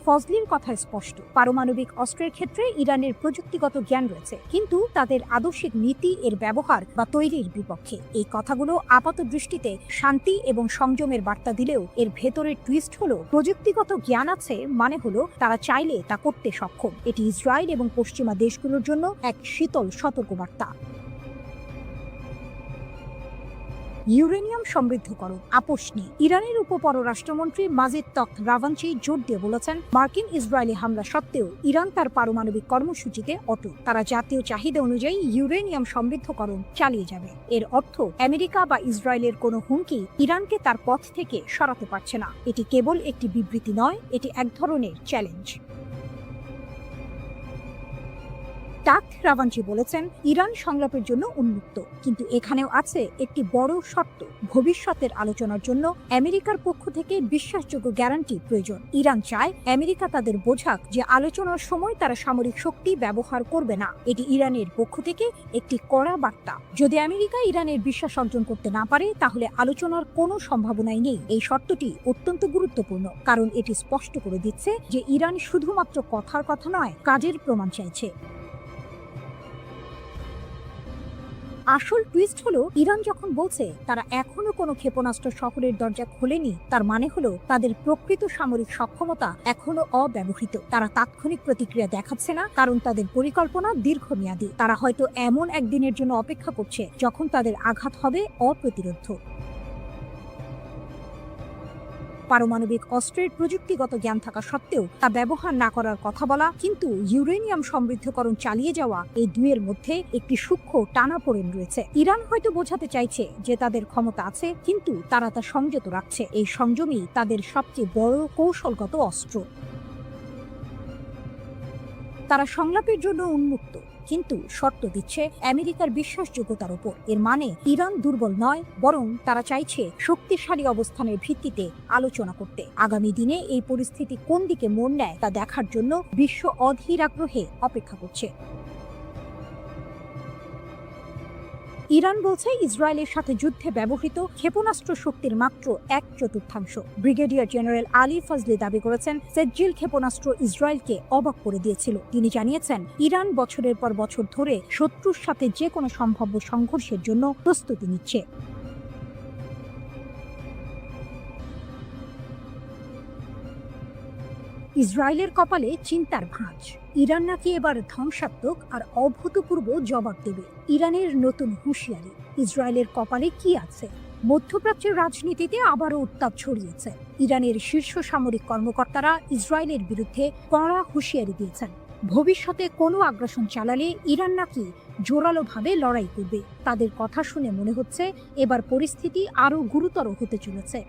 ফজলির কথা স্পষ্ট, পারমাণবিক অস্ত্রের ক্ষেত্রে ইরানের প্রযুক্তিগত জ্ঞান রয়েছে, কিন্তু তাদের আদর্শিক নীতি এর ব্যবহার বা তৈরির বিপক্ষে। এই কথাগুলো আপাত দৃষ্টিতে শান্তি এবং সংযমের বার্তা দিলেও এর ভেতরের টুইস্ট হলো প্রযুক্তিগত জ্ঞান আছে মানে হলো তারা চাইলে তা করতে সক্ষম। এটি ইসরায়েল এবং পশ্চিমা দেশগুলোর জন্য এক শীতল সতর্কবার্তা। ইউরেনিয়াম সমৃদ্ধকরণ আপোষ নিয়ে ইরানের উপপররাষ্ট্রমন্ত্রী মাজিদ তখত রাভাঞ্চি জোর দিয়ে বলেছেন, মার্কিন ইসরায়েলি হামলা সত্ত্বেও ইরান তার পারমাণবিক কর্মসূচিতে অটল। তারা জাতীয় চাহিদা অনুযায়ী ইউরেনিয়াম সমৃদ্ধকরণ চালিয়ে যাবে। এর অর্থ আমেরিকা বা ইসরায়েলের কোনো হুমকি ইরানকে তার পথ থেকে সরাতে পারছে না। এটি কেবল একটি বিবৃতি নয়, এটি এক ধরনের চ্যালেঞ্জ। টাক রাভাঞ্চি বলেছেন, ইরান সংলাপের জন্য উন্মুক্ত, কিন্তু এখানেও আছে একটি বড় শর্ত। ভবিষ্যতের আলোচনার জন্য আমেরিকার পক্ষ থেকে বিশ্বাসযোগ্য গ্যারান্টি প্রয়োজন। ইরান চায় আমেরিকা তাদের বোঝাক যে আলোচনার সময় তারা সামরিক শক্তি ব্যবহার করবে না। এটি ইরানের পক্ষ থেকে একটি কড়া বার্তা। যদি আমেরিকা ইরানের বিশ্বাস অর্জন করতে না পারে, তাহলে আলোচনার কোনো সম্ভাবনাই নেই। এই শর্তটি অত্যন্ত গুরুত্বপূর্ণ, কারণ এটি স্পষ্ট করে দিচ্ছে যে ইরান শুধুমাত্র কথার কথা নয়, কাজের প্রমাণ চাইছে। আসল টুইস্ট হলো, ইরান যখন বলছে তারা এখনো কোনো ক্ষেপণাস্ত্র শহরের দরজা খোলেনি, তার মানে হলো তাদের প্রকৃত সামরিক সক্ষমতা এখনো অব্যবহৃত। তারা তাৎক্ষণিক প্রতিক্রিয়া দেখাচ্ছে না, কারণ তাদের পরিকল্পনা দীর্ঘমেয়াদী। তারা হয়তো এমন একদিনের জন্য অপেক্ষা করছে যখন তাদের আঘাত হবে অপ্রতিরোধ্য। পারমাণবিক অস্ত্রের প্রযুক্তিগত জ্ঞান থাকা সত্ত্বেও তা ব্যবহার না করার কথা বলা, কিন্তু ইউরেনিয়াম সমৃদ্ধকরণ চালিয়ে যাওয়া, এই দুইয়ের মধ্যে একটি সূক্ষ্ম টানাপোড়েন রয়েছে। ইরান হয়তো বোঝাতে চাইছে যে তাদের ক্ষমতা আছে, কিন্তু তারা তা সংযত রাখছে। এই সংযমই তাদের সবচেয়ে বড় কৌশলগত অস্ত্র। তারা সংলাপের জন্য উন্মুক্ত, কিন্তু শর্ত দিচ্ছে আমেরিকার বিশ্বাসযোগ্যতার উপর। এর মানে ইরান দুর্বল নয়, বরং তারা চাইছে শক্তিশালী অবস্থানের ভিত্তিতে আলোচনা করতে। আগামী দিনে এই পরিস্থিতি কোন দিকে মোড় নেয় তা দেখার জন্য বিশ্ব অধীর আগ্রহে অপেক্ষা করছে। ইরান বলছে ইসরায়েলের সাথে যুদ্ধে ব্যবহৃত ক্ষেপণাস্ত্র শক্তির মাত্র 1/4। ব্রিগেডিয়ার জেনারেল আলী ফজলি দাবি করেছেন, সেজ্জিল ক্ষেপণাস্ত্র ইসরায়েলকে অবাক করে দিয়েছিল। তিনি জানিয়েছেন, ইরান বছরের পর বছর ধরে শত্রুর সাথে যে কোনো সম্ভাব্য সংঘর্ষের জন্য প্রস্তুতি নিচ্ছে। ইসরায়েলের কপালে চিন্তার ভাঁজ। ইরান নাকি এবার ধ্বংসাত্মক আর অভূতপূর্ব জবাব দেবে। ইরানের নতুন হুঁশিয়ারি। ইসরায়েলের কপালে কি আছে? মধ্যপ্রাচ্যের রাজনীতিতে আবারও উত্তাপ ছড়িয়েছে। ইরানের শীর্ষ সামরিক কর্মকর্তারা ইসরায়েলের বিরুদ্ধে কড়া হুঁশিয়ারি দিয়েছেন। ভবিষ্যতে কোনো আগ্রাসন চালালে ইরান নাকি জোরালোভাবে লড়াই করবে। তাদের কথা শুনে মনে হচ্ছে এবার পরিস্থিতি আরও গুরুতর হতে চলেছে।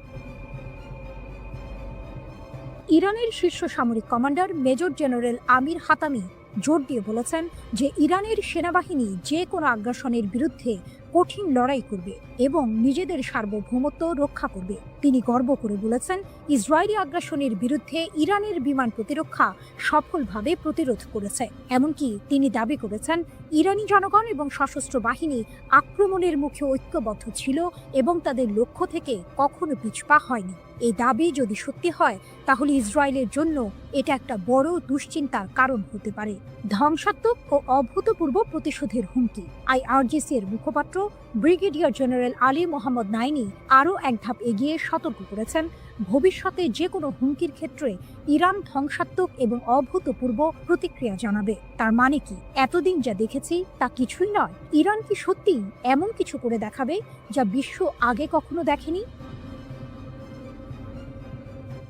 ইরানের শীর্ষ সামরিক কমান্ডার মেজর জেনারেল আমির হাতামি জোর দিয়ে বলেছেন যে ইরানের সেনাবাহিনী যে কোনো আগ্রাসনের বিরুদ্ধে কঠিন লড়াই করবে এবং নিজেদের সার্বভৌমত্ব রক্ষা করবে। তিনি গর্ব করে বলেছেন, ইসরায়েলি আগ্রাসনের বিরুদ্ধে ইরানের বিমান প্রতিরক্ষা সফলভাবে প্রতিরোধ করেছে। এমনকি তিনি দাবি করেছেন, ইরানি জনগণ এবং সশস্ত্র বাহিনী আক্রমণের মুখে ঐক্যবদ্ধ ছিল এবং তাদের লক্ষ্য থেকে কখনো পিছপা হয়নি। এই দাবি যদি সত্যি হয়, তাহলে ইসরায়েলের জন্য এটা একটা বড় দুশ্চিন্তার কারণ হতে পারে। ধ্বংসাত্মক ও অভূতপূর্ব প্রতিশোধের হুমকি। আইআরজিসি এর মুখপাত্র ব্রিগেডিয়ার জেনারেল আলী মোহাম্মদ নাইনি আরও এক ধাপ এগিয়ে সতর্ক করেছেন, ভবিষ্যতে যে কোনো হুমকির ক্ষেত্রে ইরান ধ্বংসাত্মক এবং অভূতপূর্ব প্রতিক্রিয়া জানাবে। তার মানে কি, এতদিন যা দেখেছি তা কিছুই নয়? ইরান কি সত্যিই এমন কিছু করে দেখাবে যা বিশ্ব আগে কখনো দেখেনি?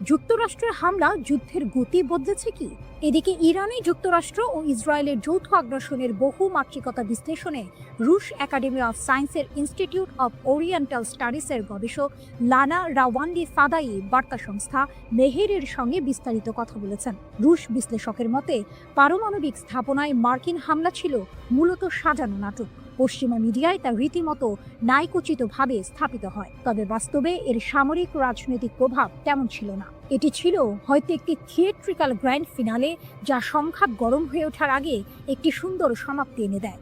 যুক্তরাষ্ট্রের হামলা যুদ্ধের গতি বদলেছে কি? এদিকে ইরানে যুক্তরাষ্ট্র ও ইসরায়েলের যৌথ আগ্রাসনের বহু মাত্রিকতা বিশ্লেষণে রুশ একাডেমি অফ সায়েন্সের ইনস্টিটিউট অফ ওরিয়েন্টাল স্টাডিজের গবেষক লানা রাওয়ান্ডি ফাদাই বার্তা সংস্থা মেহেরের সঙ্গে বিস্তারিত কথা বলেছেন। রুশ বিশ্লেষকের মতে, পারমাণবিক স্থাপনায় মার্কিন হামলা ছিল মূলত সাজানো নাটক। পশ্চিমা মিডিয়ায় তা রীতিমতো ন্যায়কোচিতভাবে স্থাপিত হয়, তবে বাস্তবে এর সামরিক রাজনৈতিক প্রভাব তেমন ছিল না। এটি ছিল হয়তো একটি থিয়েট্রিক্যাল গ্র্যান্ড ফিনালে, যা সংঘাত গরম হয়ে ওঠার আগে একটি সুন্দর সমাপ্তি এনে দেয়।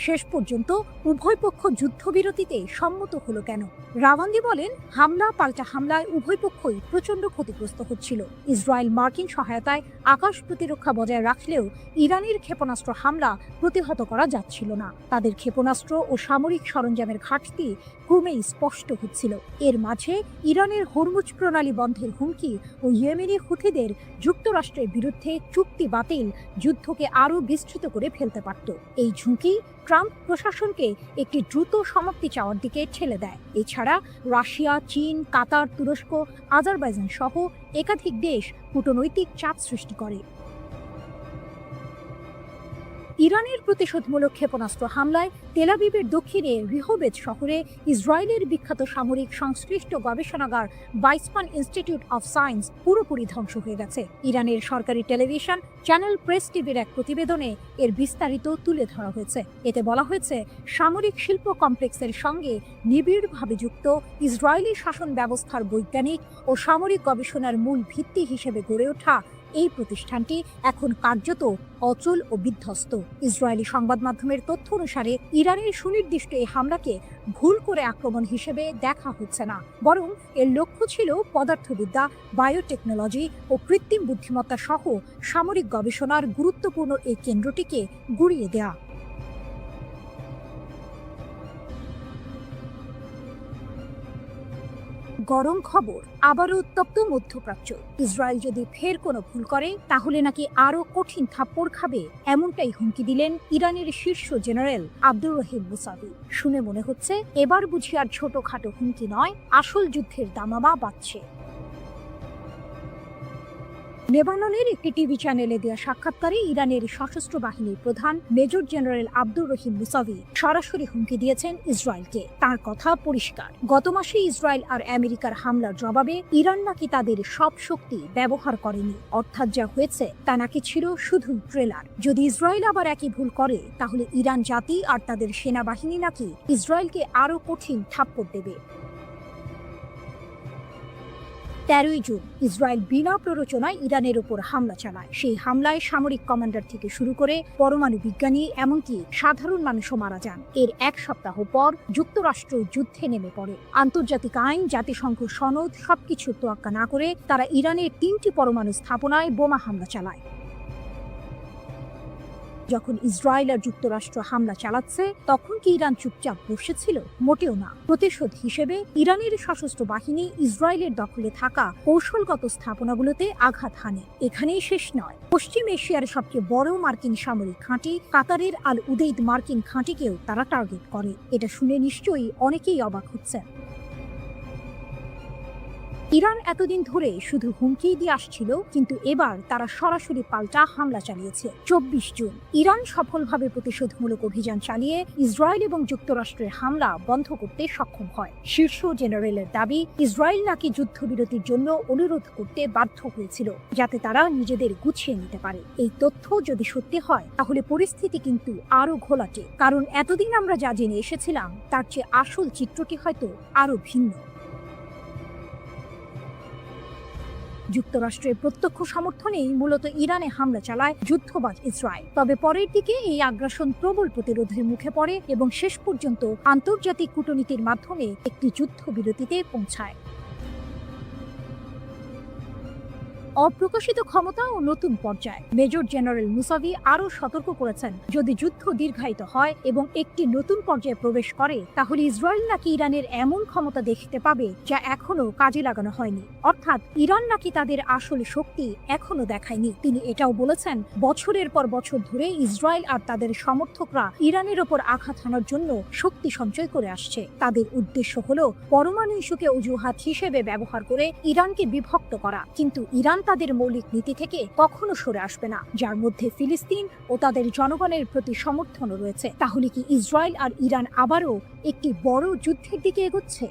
শেষ পর্যন্ত উভয় পক্ষ যুদ্ধবিরতিতে সম্মত হলো কেন? রাওয়ান্দি বলেন, হামলা পাল্টা হামলায় উভয় পক্ষই প্রচণ্ড ক্ষতিগ্রস্ত হচ্ছিল। ইসরায়েল মার্কিন সহায়তায় আকাশ প্রতিরক্ষা বজায় রাখলেও ইরানের ক্ষেপণাস্ত্র হামলা প্রতিহত করা যাচ্ছিল না। তাদের ক্ষেপণাস্ত্র ও সামরিক সরঞ্জামের ঘাটতি ক্রমেই স্পষ্ট হচ্ছিল। এর মাঝে ইরানের হরমুজ প্রণালী বন্ধের হুমকি ও ইয়েমেনি হুথিদের যুক্তরাষ্ট্রের বিরুদ্ধে চুক্তি বাতিল যুদ্ধকে আরও বিস্তৃত করে ফেলতে পারত। এই ঝুঁকি ট্রাম্প প্রশাসনকে একটি দ্রুত সমাপ্তি চাওয়ার দিকে ঠেলে দেয়। এছাড়া রাশিয়া, চীন, কাতার, তুরস্ক, আজারবাইজান সহ একাধিক দেশ কূটনৈতিক চাপ সৃষ্টি করে। ইরানের প্রতিশোধমূলক ক্ষেপণাস্ত্র হামলায় তেল আবিবের দক্ষিণে রিহোবেদ শহরে ইসরায়েলের বিখ্যাত সামরিক সংশ্লিষ্ট গবেষণাগার বাইসমান ইনস্টিটিউট অফ সায়েন্স পুরোপুরি ধ্বংস হয়ে গেছে। ইরানের সরকারি টেলিভিশন চ্যানেল প্রেস টিভির এক প্রতিবেদনে এর বিস্তারিত তুলে ধরা হয়েছে। এতে বলা হয়েছে, সামরিক শিল্প কমপ্লেক্সের সঙ্গে নিবিড়ভাবে যুক্ত ইসরায়েলি শাসন ব্যবস্থার বৈজ্ঞানিক ও সামরিক গবেষণার মূল ভিত্তি হিসেবে গড়ে ওঠা এই প্রতিষ্ঠানটি এখন কার্যত অচল ও বিধ্বস্ত। ইসরায়েলি সংবাদ মাধ্যমের তথ্য অনুসারে ইরানের সুনির্দিষ্ট এই হামলাকে ভুল করে আক্রমণ হিসেবে দেখা হচ্ছে না, বরং এর লক্ষ্য ছিল পদার্থবিদ্যা, বায়োটেকনোলজি ও কৃত্রিম বুদ্ধিমত্তা সহ সামরিক গবেষণার গুরুত্বপূর্ণ এই কেন্দ্রটিকে গুঁড়িয়ে দেয়া। গরম খবর, আবারও উত্তপ্ত মধ্যপ্রাচ্য। ইসরায়েল যদি ফের কোনো ভুল করে তাহলে নাকি আরো কঠিন থাপ্পড় খাবে, এমনটাই হুমকি দিলেন ইরানের শীর্ষ জেনারেল আব্দুর রহিম মুসাভি। শুনে মনে হচ্ছে এবার বুঝি আর ছোটখাটো হুমকি নয়, আসল যুদ্ধের দামামা বাজছে। লেবাননের একটি টিভি চ্যানেলে দেওয়া সাক্ষাৎকারে ইরানের সশস্ত্র বাহিনীর প্রধান major general Abdur Rahim Musavi সরাসরি হুমকি দিয়েছেন ইসরায়েলকে। তার কথা পরিষ্কার, গত মাসে ইসরায়েল আর আমেরিকার হামলার জবাবে ইরান নাকি তাদের সব শক্তি ব্যবহার করেনি, অর্থাৎ যা হয়েছে তা নাকি ছিল শুধু ট্রেলার। যদি ইসরায়েল আবার একই ভুল করে তাহলে ইরান জাতি আর তাদের সেনাবাহিনী নাকি ইসরায়েলকে আরো কঠিন থাপ্পড় দেবে। 13ই জুন ইসরায়েল বিনা প্ররোচনায় ইরানের উপর হামলা চালায়। সেই হামলায় সামরিক কমান্ডার থেকে শুরু করে পরমাণু বিজ্ঞানী এমনকি সাধারণ মানুষও মারা যান। এর এক সপ্তাহ পর যুক্তরাষ্ট্র যুদ্ধে নেমে পড়ে। আন্তর্জাতিক আইন, জাতিসংঘ সনদ সবকিছু তোয়াক্কা না করে তারা ইরানের 3টি পরমাণু স্থাপনায় বোমা হামলা চালায়। যখন ইসরায়েল আর যুক্তরাষ্ট্র হামলা চালাচ্ছে তখন কি ইরান চুপচাপ বসেছিল? মোটেও না। প্রতিশোধ হিসেবে ইরানের সশস্ত্র বাহিনী ইসরায়েলের দখলে থাকা কৌশলগত স্থাপনাগুলোতে আঘাত হানে। এখানেই শেষ নয়, পশ্চিম এশিয়ার সবচেয়ে বড় মার্কিন সামরিক ঘাঁটি কাতারের আল উদেইদ মার্কিন ঘাঁটিকেও তারা টার্গেট করে। এটা শুনে নিশ্চয়ই অনেকেই অবাক হচ্ছেন। ইরান এতদিন ধরে শুধু হুমকি দিয়ে আসছিল, কিন্তু এবার তারা সরাসরি পাল্টা হামলা চালিয়েছে। 24 জুন ইরান সফলভাবে প্রতিশোধমূলক অভিযান চালিয়ে ইসরায়েল এবং যুক্তরাষ্ট্রের হামলা বন্ধ করতে সক্ষম হয়। শীর্ষ জেনারেলের দাবি, ইসরায়েল নাকি যুদ্ধবিরতির জন্য অনুরোধ করতে বাধ্য হয়েছিল যাতে তারা নিজেদের গুছিয়ে নিতে পারে। এই তথ্য যদি সত্যি হয় তাহলে পরিস্থিতি কিন্তু আরো ঘোলাটে, কারণ এতদিন আমরা যা জেনে এসেছিলাম তার চেয়ে আসল চিত্রটি হয়তো আরো ভিন্ন। যুক্তরাষ্ট্রের প্রত্যক্ষ সমর্থনেই মূলত ইরানে হামলা চালায় যুদ্ধবাজ ইসরায়েল। তবে পরের দিকে এই আগ্রাসন প্রবল প্রতিরোধের মুখে পড়ে এবং শেষ পর্যন্ত আন্তর্জাতিক কূটনীতির মাধ্যমে একটি যুদ্ধবিরতিতে পৌঁছায়। অপ্রকাশিত ক্ষমতা ও নতুন পর্যায়। মেজর জেনারেল মুসাভি আরও সতর্ক করেছেন, যদি যুদ্ধ দীর্ঘায়িত হয় এবং একটি নতুন পর্যায়ে প্রবেশ করে তাহলে ইসরায়েল নাকি ইরানের এমন ক্ষমতা দেখতে পাবে যা এখনো কাজে লাগানো হয়নি, অর্থাৎ ইরান নাকি তাদের আসল শক্তি এখনো দেখায়নি। তিনি এটাও বলেছেন, বছরের পর বছর ধরে ইসরায়েল আর তাদের সমর্থকরা ইরানের ওপর আঘাত হানার জন্য শক্তি সঞ্চয় করে আসছে। তাদের উদ্দেশ্য হলো পরমাণু ইস্যুকে অজুহাত হিসেবে ব্যবহার করে ইরানকে বিভক্ত করা, কিন্তু ইরান তাদের মৌলিক নীতি থেকে কখনো সরে আসবে না, যার মধ্যে ফিলিস্তিন ও তাদের জনগণের প্রতি সমর্থনও রয়েছে। তাহলে কি ইসরায়েল আর ইরান আবারও একটি বড় যুদ্ধের দিকে এগোচ্ছে?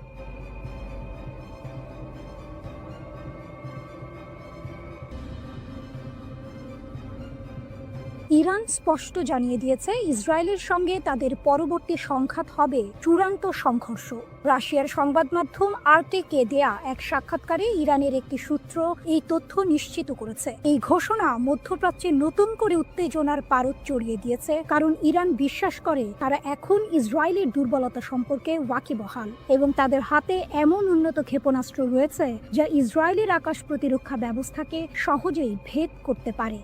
ইরান স্পষ্ট জানিয়ে দিয়েছে, ইসরায়েলের সঙ্গে তাদের পরবর্তী সংঘাত হবে চূড়ান্ত সংঘর্ষ। রাশিয়ার সংবাদ মাধ্যম আরটিকে দেয়া এক সাক্ষাৎকারে ইরানের একটি সূত্র এই তথ্য নিশ্চিত করেছে। এই ঘোষণা মধ্যপ্রাচ্যে নতুন করে উত্তেজনার পারদ চড়িয়ে দিয়েছে, কারণ ইরান বিশ্বাস করে তারা এখন ইসরায়েলের দুর্বলতা সম্পর্কে ওয়াকিবহাল এবং তাদের হাতে এমন উন্নত ক্ষেপণাস্ত্র রয়েছে যা ইসরায়েলের আকাশ প্রতিরক্ষা ব্যবস্থাকে সহজেই ভেদ করতে পারে।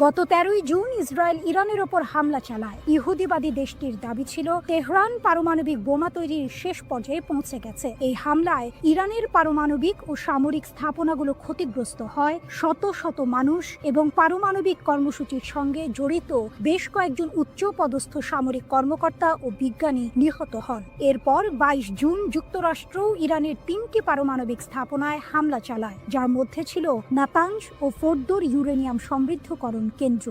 গত 13ই জুন ইসরায়েল ইরানের ওপর হামলা চালায়। ইহুদিবাদী দেশটির দাবি ছিল তেহরান পারমাণবিক বোমা তৈরির শেষ পর্যায়ে পৌঁছে গেছে। এই হামলায় ইরানের পারমাণবিক ও সামরিক স্থাপনাগুলো ক্ষতিগ্রস্ত হয়, শত শত মানুষ এবং পারমাণবিক কর্মসূচির সঙ্গে জড়িত বেশ কয়েকজন উচ্চ পদস্থ সামরিক কর্মকর্তা ও বিজ্ঞানী নিহত হন। এরপর 22 জুন যুক্তরাষ্ট্র ইরানের 3টি পারমাণবিক স্থাপনায় হামলা চালায়, যার মধ্যে ছিল নাতানজ ও ফোর্দোর ইউরেনিয়াম সমৃদ্ধকরণ পরিচালন কেন্দ্র।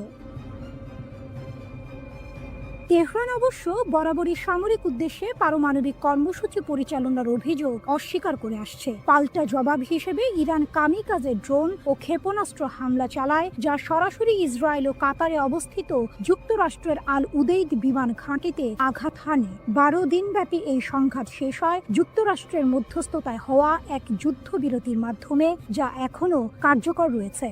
তেহরান অবশ্য বরাবরই সামরিক উদ্দেশ্যে পারমাণবিক কর্মসূচি পরিচালনার অভিযোগ অস্বীকার করে আসছে। পাল্টা জবাব হিসেবে ইরান কামিকাজে ড্রোন ও ক্ষেপণাস্ত্র হামলা চালায়, যা সরাসরি ইসরায়েল ও কাতারে অবস্থিত যুক্তরাষ্ট্রের আল উদেইদ বিমান ঘাঁটিতে আঘাত হানে। 12 দিনব্যাপী এই সংঘাত শেষ হয় যুক্তরাষ্ট্রের মধ্যস্থতায় হওয়া এক যুদ্ধবিরতির মাধ্যমে, যা এখনও কার্যকর রয়েছে।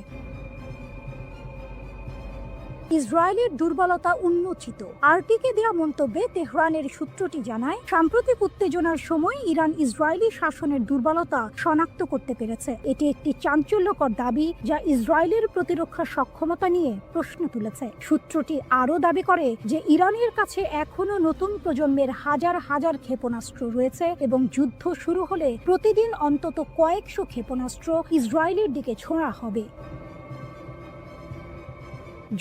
ইসরায়েলের দুর্বলতা উন্মোচিত। আরটিকে দেওয়া মন্তব্যে তেহরানের সূত্রটি জানায়, সাম্প্রতিক উত্তেজনার সময় ইরান ইসরায়েলি শাসনের দুর্বলতা শনাক্ত করতে পেরেছে। এটি একটি চাঞ্চল্যকর দাবি, যা ইসরায়েলের প্রতিরক্ষা সক্ষমতা নিয়ে প্রশ্ন তুলেছে। সূত্রটি আরও দাবি করে যে ইরানের কাছে এখনও নতুন প্রজন্মের হাজার হাজার ক্ষেপণাস্ত্র রয়েছে এবং যুদ্ধ শুরু হলে প্রতিদিন অন্তত কয়েকশো ক্ষেপণাস্ত্র ইসরায়েলের দিকে ছোঁড়া হবে।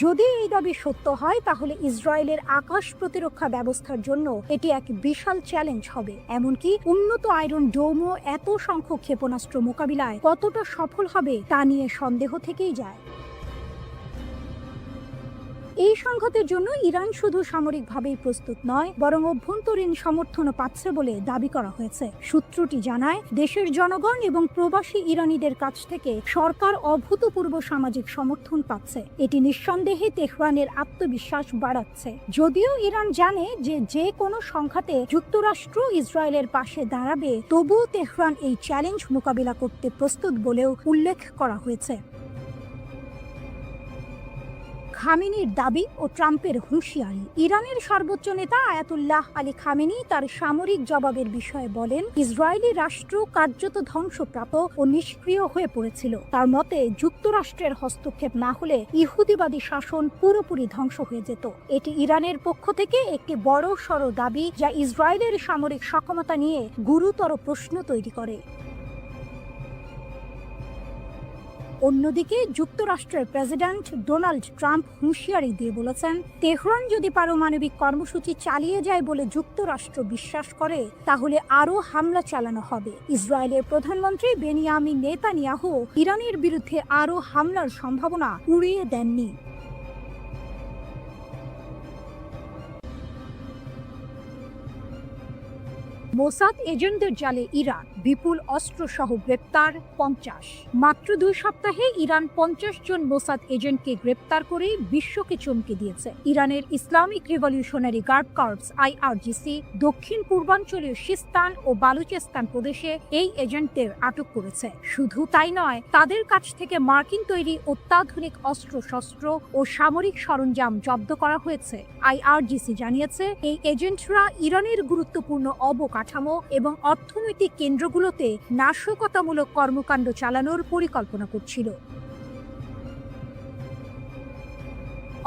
যদি এই দাবি সত্য হয়, তাহলে ইসরায়েলের আকাশ প্রতিরক্ষা ব্যবস্থার জন্য এটি এক বিশাল চ্যালেঞ্জ হবে। এমনকি উন্নত আয়রন ডোমও এত সংখ্যক ক্ষেপণাস্ত্র মোকাবিলায় কতটা সফল হবে তা নিয়ে সন্দেহ থেকেই যায়। এই সংঘাতের জন্য ইরান শুধু সামরিকভাবেই প্রস্তুত নয়, বরং অভ্যন্তরীণ সমর্থনও পাচ্ছে বলে দাবি করা হয়েছে। সূত্রটি জানায়, দেশের জনগণ এবং প্রবাসী ইরানিদের কাছ থেকে সরকার অভূতপূর্ব সামাজিক সমর্থন পাচ্ছে। এটি নিঃসন্দেহে তেহরানের আত্মবিশ্বাস বাড়াচ্ছে। যদিও ইরান জানে যে যে কোনো সংঘাতে যুক্তরাষ্ট্র ইসরায়েলের পাশে দাঁড়াবে, তবুও তেহরান এই চ্যালেঞ্জ মোকাবিলা করতে প্রস্তুত বলেও উল্লেখ করা হয়েছে। খামেনির দাবি ও ট্রাম্পের হুঁশিয়ারি। ইরানের সর্বোচ্চ নেতা আয়াতুল্লাহ আলী খামেনি তার সামরিক জবাবের বিষয়ে বলেন, ইসরায়েলি রাষ্ট্র কার্যত ধ্বংসপ্রাপ্ত ও নিষ্ক্রিয় হয়ে পড়েছিল। তার মতে, যুক্তরাষ্ট্রের হস্তক্ষেপ না হলে ইহুদিবাদী শাসন পুরোপুরি ধ্বংস হয়ে যেত। এটি ইরানের পক্ষ থেকে একটি বড় সড় দাবি, যা ইসরায়েলের সামরিক সক্ষমতা নিয়ে গুরুতর প্রশ্ন তৈরি করে। অন্যদিকে যুক্তরাষ্ট্রের প্রেসিডেন্ট ডোনাল্ড ট্রাম্প হুঁশিয়ারি দিয়ে বলেছেন, তেহরান যদি পারমাণবিক কর্মসূচি চালিয়ে যায় বলে যুক্তরাষ্ট্র বিশ্বাস করে, তাহলে আরও হামলা চালানো হবে। ইসরায়েলের প্রধানমন্ত্রী বেনিয়ামিন নেতানিয়াহু ইরানের বিরুদ্ধে আরও হামলার সম্ভাবনা উড়িয়ে দেননি। মোসাদ এজেন্টদের জালে ইরান, বিপুল অস্ত্রসহ গ্রেপ্তার 50। মাত্র 2 সপ্তাহে ইরান 50 জন মোসাদ এজেন্টকে গ্রেপ্তার করে বিশ্বকে চমকে দিয়েছে। ইরানের Islamic revolutionary guard corps IRGC দক্ষিণ পূর্বাঞ্চলীয় সিস্তান ও বালুচেস্তান প্রদেশে এই এজেন্টদের আটক করেছে। শুধু তাই নয়, তাদের কাছ থেকে মার্কিন তৈরি অত্যাধুনিক অস্ত্রশস্ত্র ও সামরিক সরঞ্জাম জব্দ করা হয়েছে। IRGC জানিয়েছে, এই এজেন্টরা ইরানের গুরুত্বপূর্ণ অবকাঠামো এবং অর্থনৈতিক কেন্দ্রগুলোতে নাশকতামূলক কর্মকাণ্ড চালানোর পরিকল্পনা করছিল।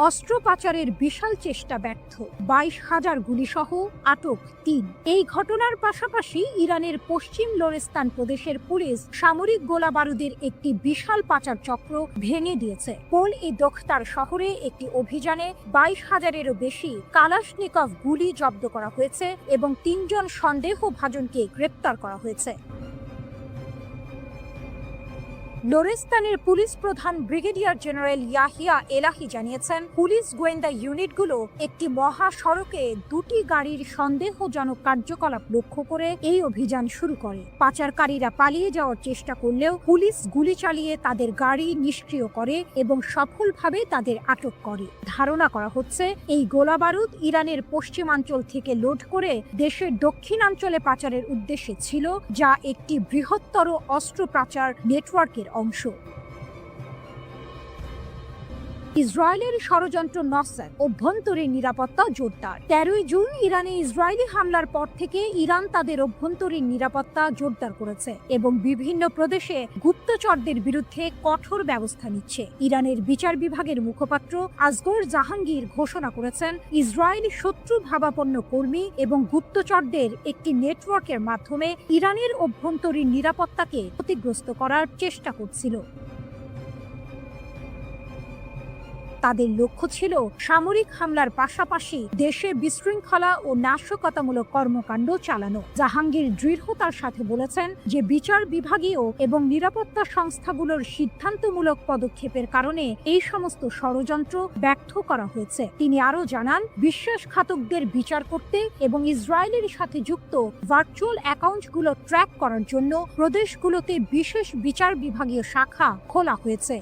অস্ত্র পাচারের বিশাল চেষ্টা ব্যর্থ, 22,000 গুলিসহ আটক 3। এই ঘটনার পাশাপাশি ইরানের পশ্চিম লোরেস্তান প্রদেশের পুলিশ সামরিক গোলা বারুদের একটি বিশাল পাচার চক্র ভেঙে দিয়েছে। পোল-ই-দোখতার শহরে একটি অভিযানে 22,000-এরও বেশি কালাশনিকভ গুলি জব্দ করা হয়েছে এবং 3 জন সন্দেহভাজনকে গ্রেপ্তার করা হয়েছে। লোরেস্তানের পুলিশ প্রধান ব্রিগেডিয়ার জেনারেল ইয়াহিয়া এলাহি জানিয়েছেন, পুলিশ গোয়েন্দা ইউনিটগুলো একটি মহাসড়কে 2টি গাড়ির সন্দেহজনক কার্যকলাপ লক্ষ্য করে এই অভিযান শুরু করে। পাচারকারীরা পালিয়ে যাওয়ার চেষ্টা করলেও পুলিশ গুলি চালিয়ে তাদের গাড়ি নিষ্ক্রিয় করে এবং সফলভাবে তাদের আটক করে। ধারণা করা হচ্ছে, এই গোলাবারুদ ইরানের পশ্চিমাঞ্চল থেকে লোড করে দেশের দক্ষিণাঞ্চলে পাচারের উদ্দেশ্যে ছিল, যা একটি বৃহত্তর অস্ত্র পাচার নেটওয়ার্কের অংশ। ইসরায়েলের ষড়যন্ত্র নসর, অভ্যন্তরীণ নিরাপত্তা জোরদার। 13 জুন ইরানে ইসরায়েলি হামলার পর থেকে ইরান তাদের অভ্যন্তরীণ নিরাপত্তা জোরদার করেছে এবং বিভিন্ন প্রদেশে গুপ্তচরদের বিরুদ্ধে কঠোর ব্যবস্থা নিচ্ছে। ইরানের বিচার বিভাগের মুখপাত্র আসগর জাহাঙ্গীর ঘোষণা করেছেন, ইসরায়েলি শত্রু ভাবাপন্ন কর্মী এবং গুপ্তচরদের একটি নেটওয়ার্কের মাধ্যমে ইরানের অভ্যন্তরীণ নিরাপত্তাকে ক্ষতিগ্রস্ত করার চেষ্টা করছিল। তাদের লক্ষ্য ছিল সামরিক হামলার পাশাপাশি দেশে বিশৃঙ্খলা ও নাশকতামূলক কর্মকাণ্ড চালানো। জাহাঙ্গীর দৃঢ়তার সাথে বলেছেন যে বিচার বিভাগীয় এবং নিরাপত্তা সংস্থাগুলোর সিদ্ধান্তমূলক পদক্ষেপের কারণে এই সমস্ত ষড়যন্ত্র ব্যর্থ করা হয়েছে। তিনি আরও জানান, বিশ্বাসঘাতকদের বিচার করতে এবং ইসরায়েলের সাথে যুক্ত ভার্চুয়াল অ্যাকাউন্টগুলো ট্র্যাক করার জন্য প্রদেশগুলোতে বিশেষ বিচার বিভাগীয় শাখা খোলা হয়েছে।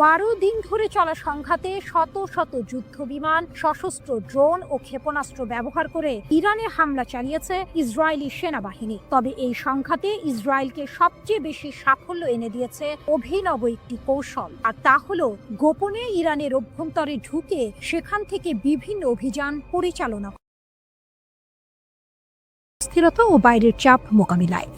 12 দিন ধরে চলা সংঘাতে শত শত যুদ্ধ বিমান, সশস্ত্র ড্রোন ও ক্ষেপণাস্ত্র ব্যবহার করে ইরানে হামলা চালিয়েছে ইসরায়েলি সেনাবাহিনী। তবে এই সংঘাতে ইসরায়েলকে সবচেয়ে বেশি সাফল্য এনে দিয়েছে অভিনব একটি কৌশল, আর তা হলো গোপনে ইরানের অভ্যন্তরে ঢুকে সেখান থেকে বিভিন্ন অভিযান পরিচালনা, স্থিরতা ও বাইরের চাপ মোকাবিলায়।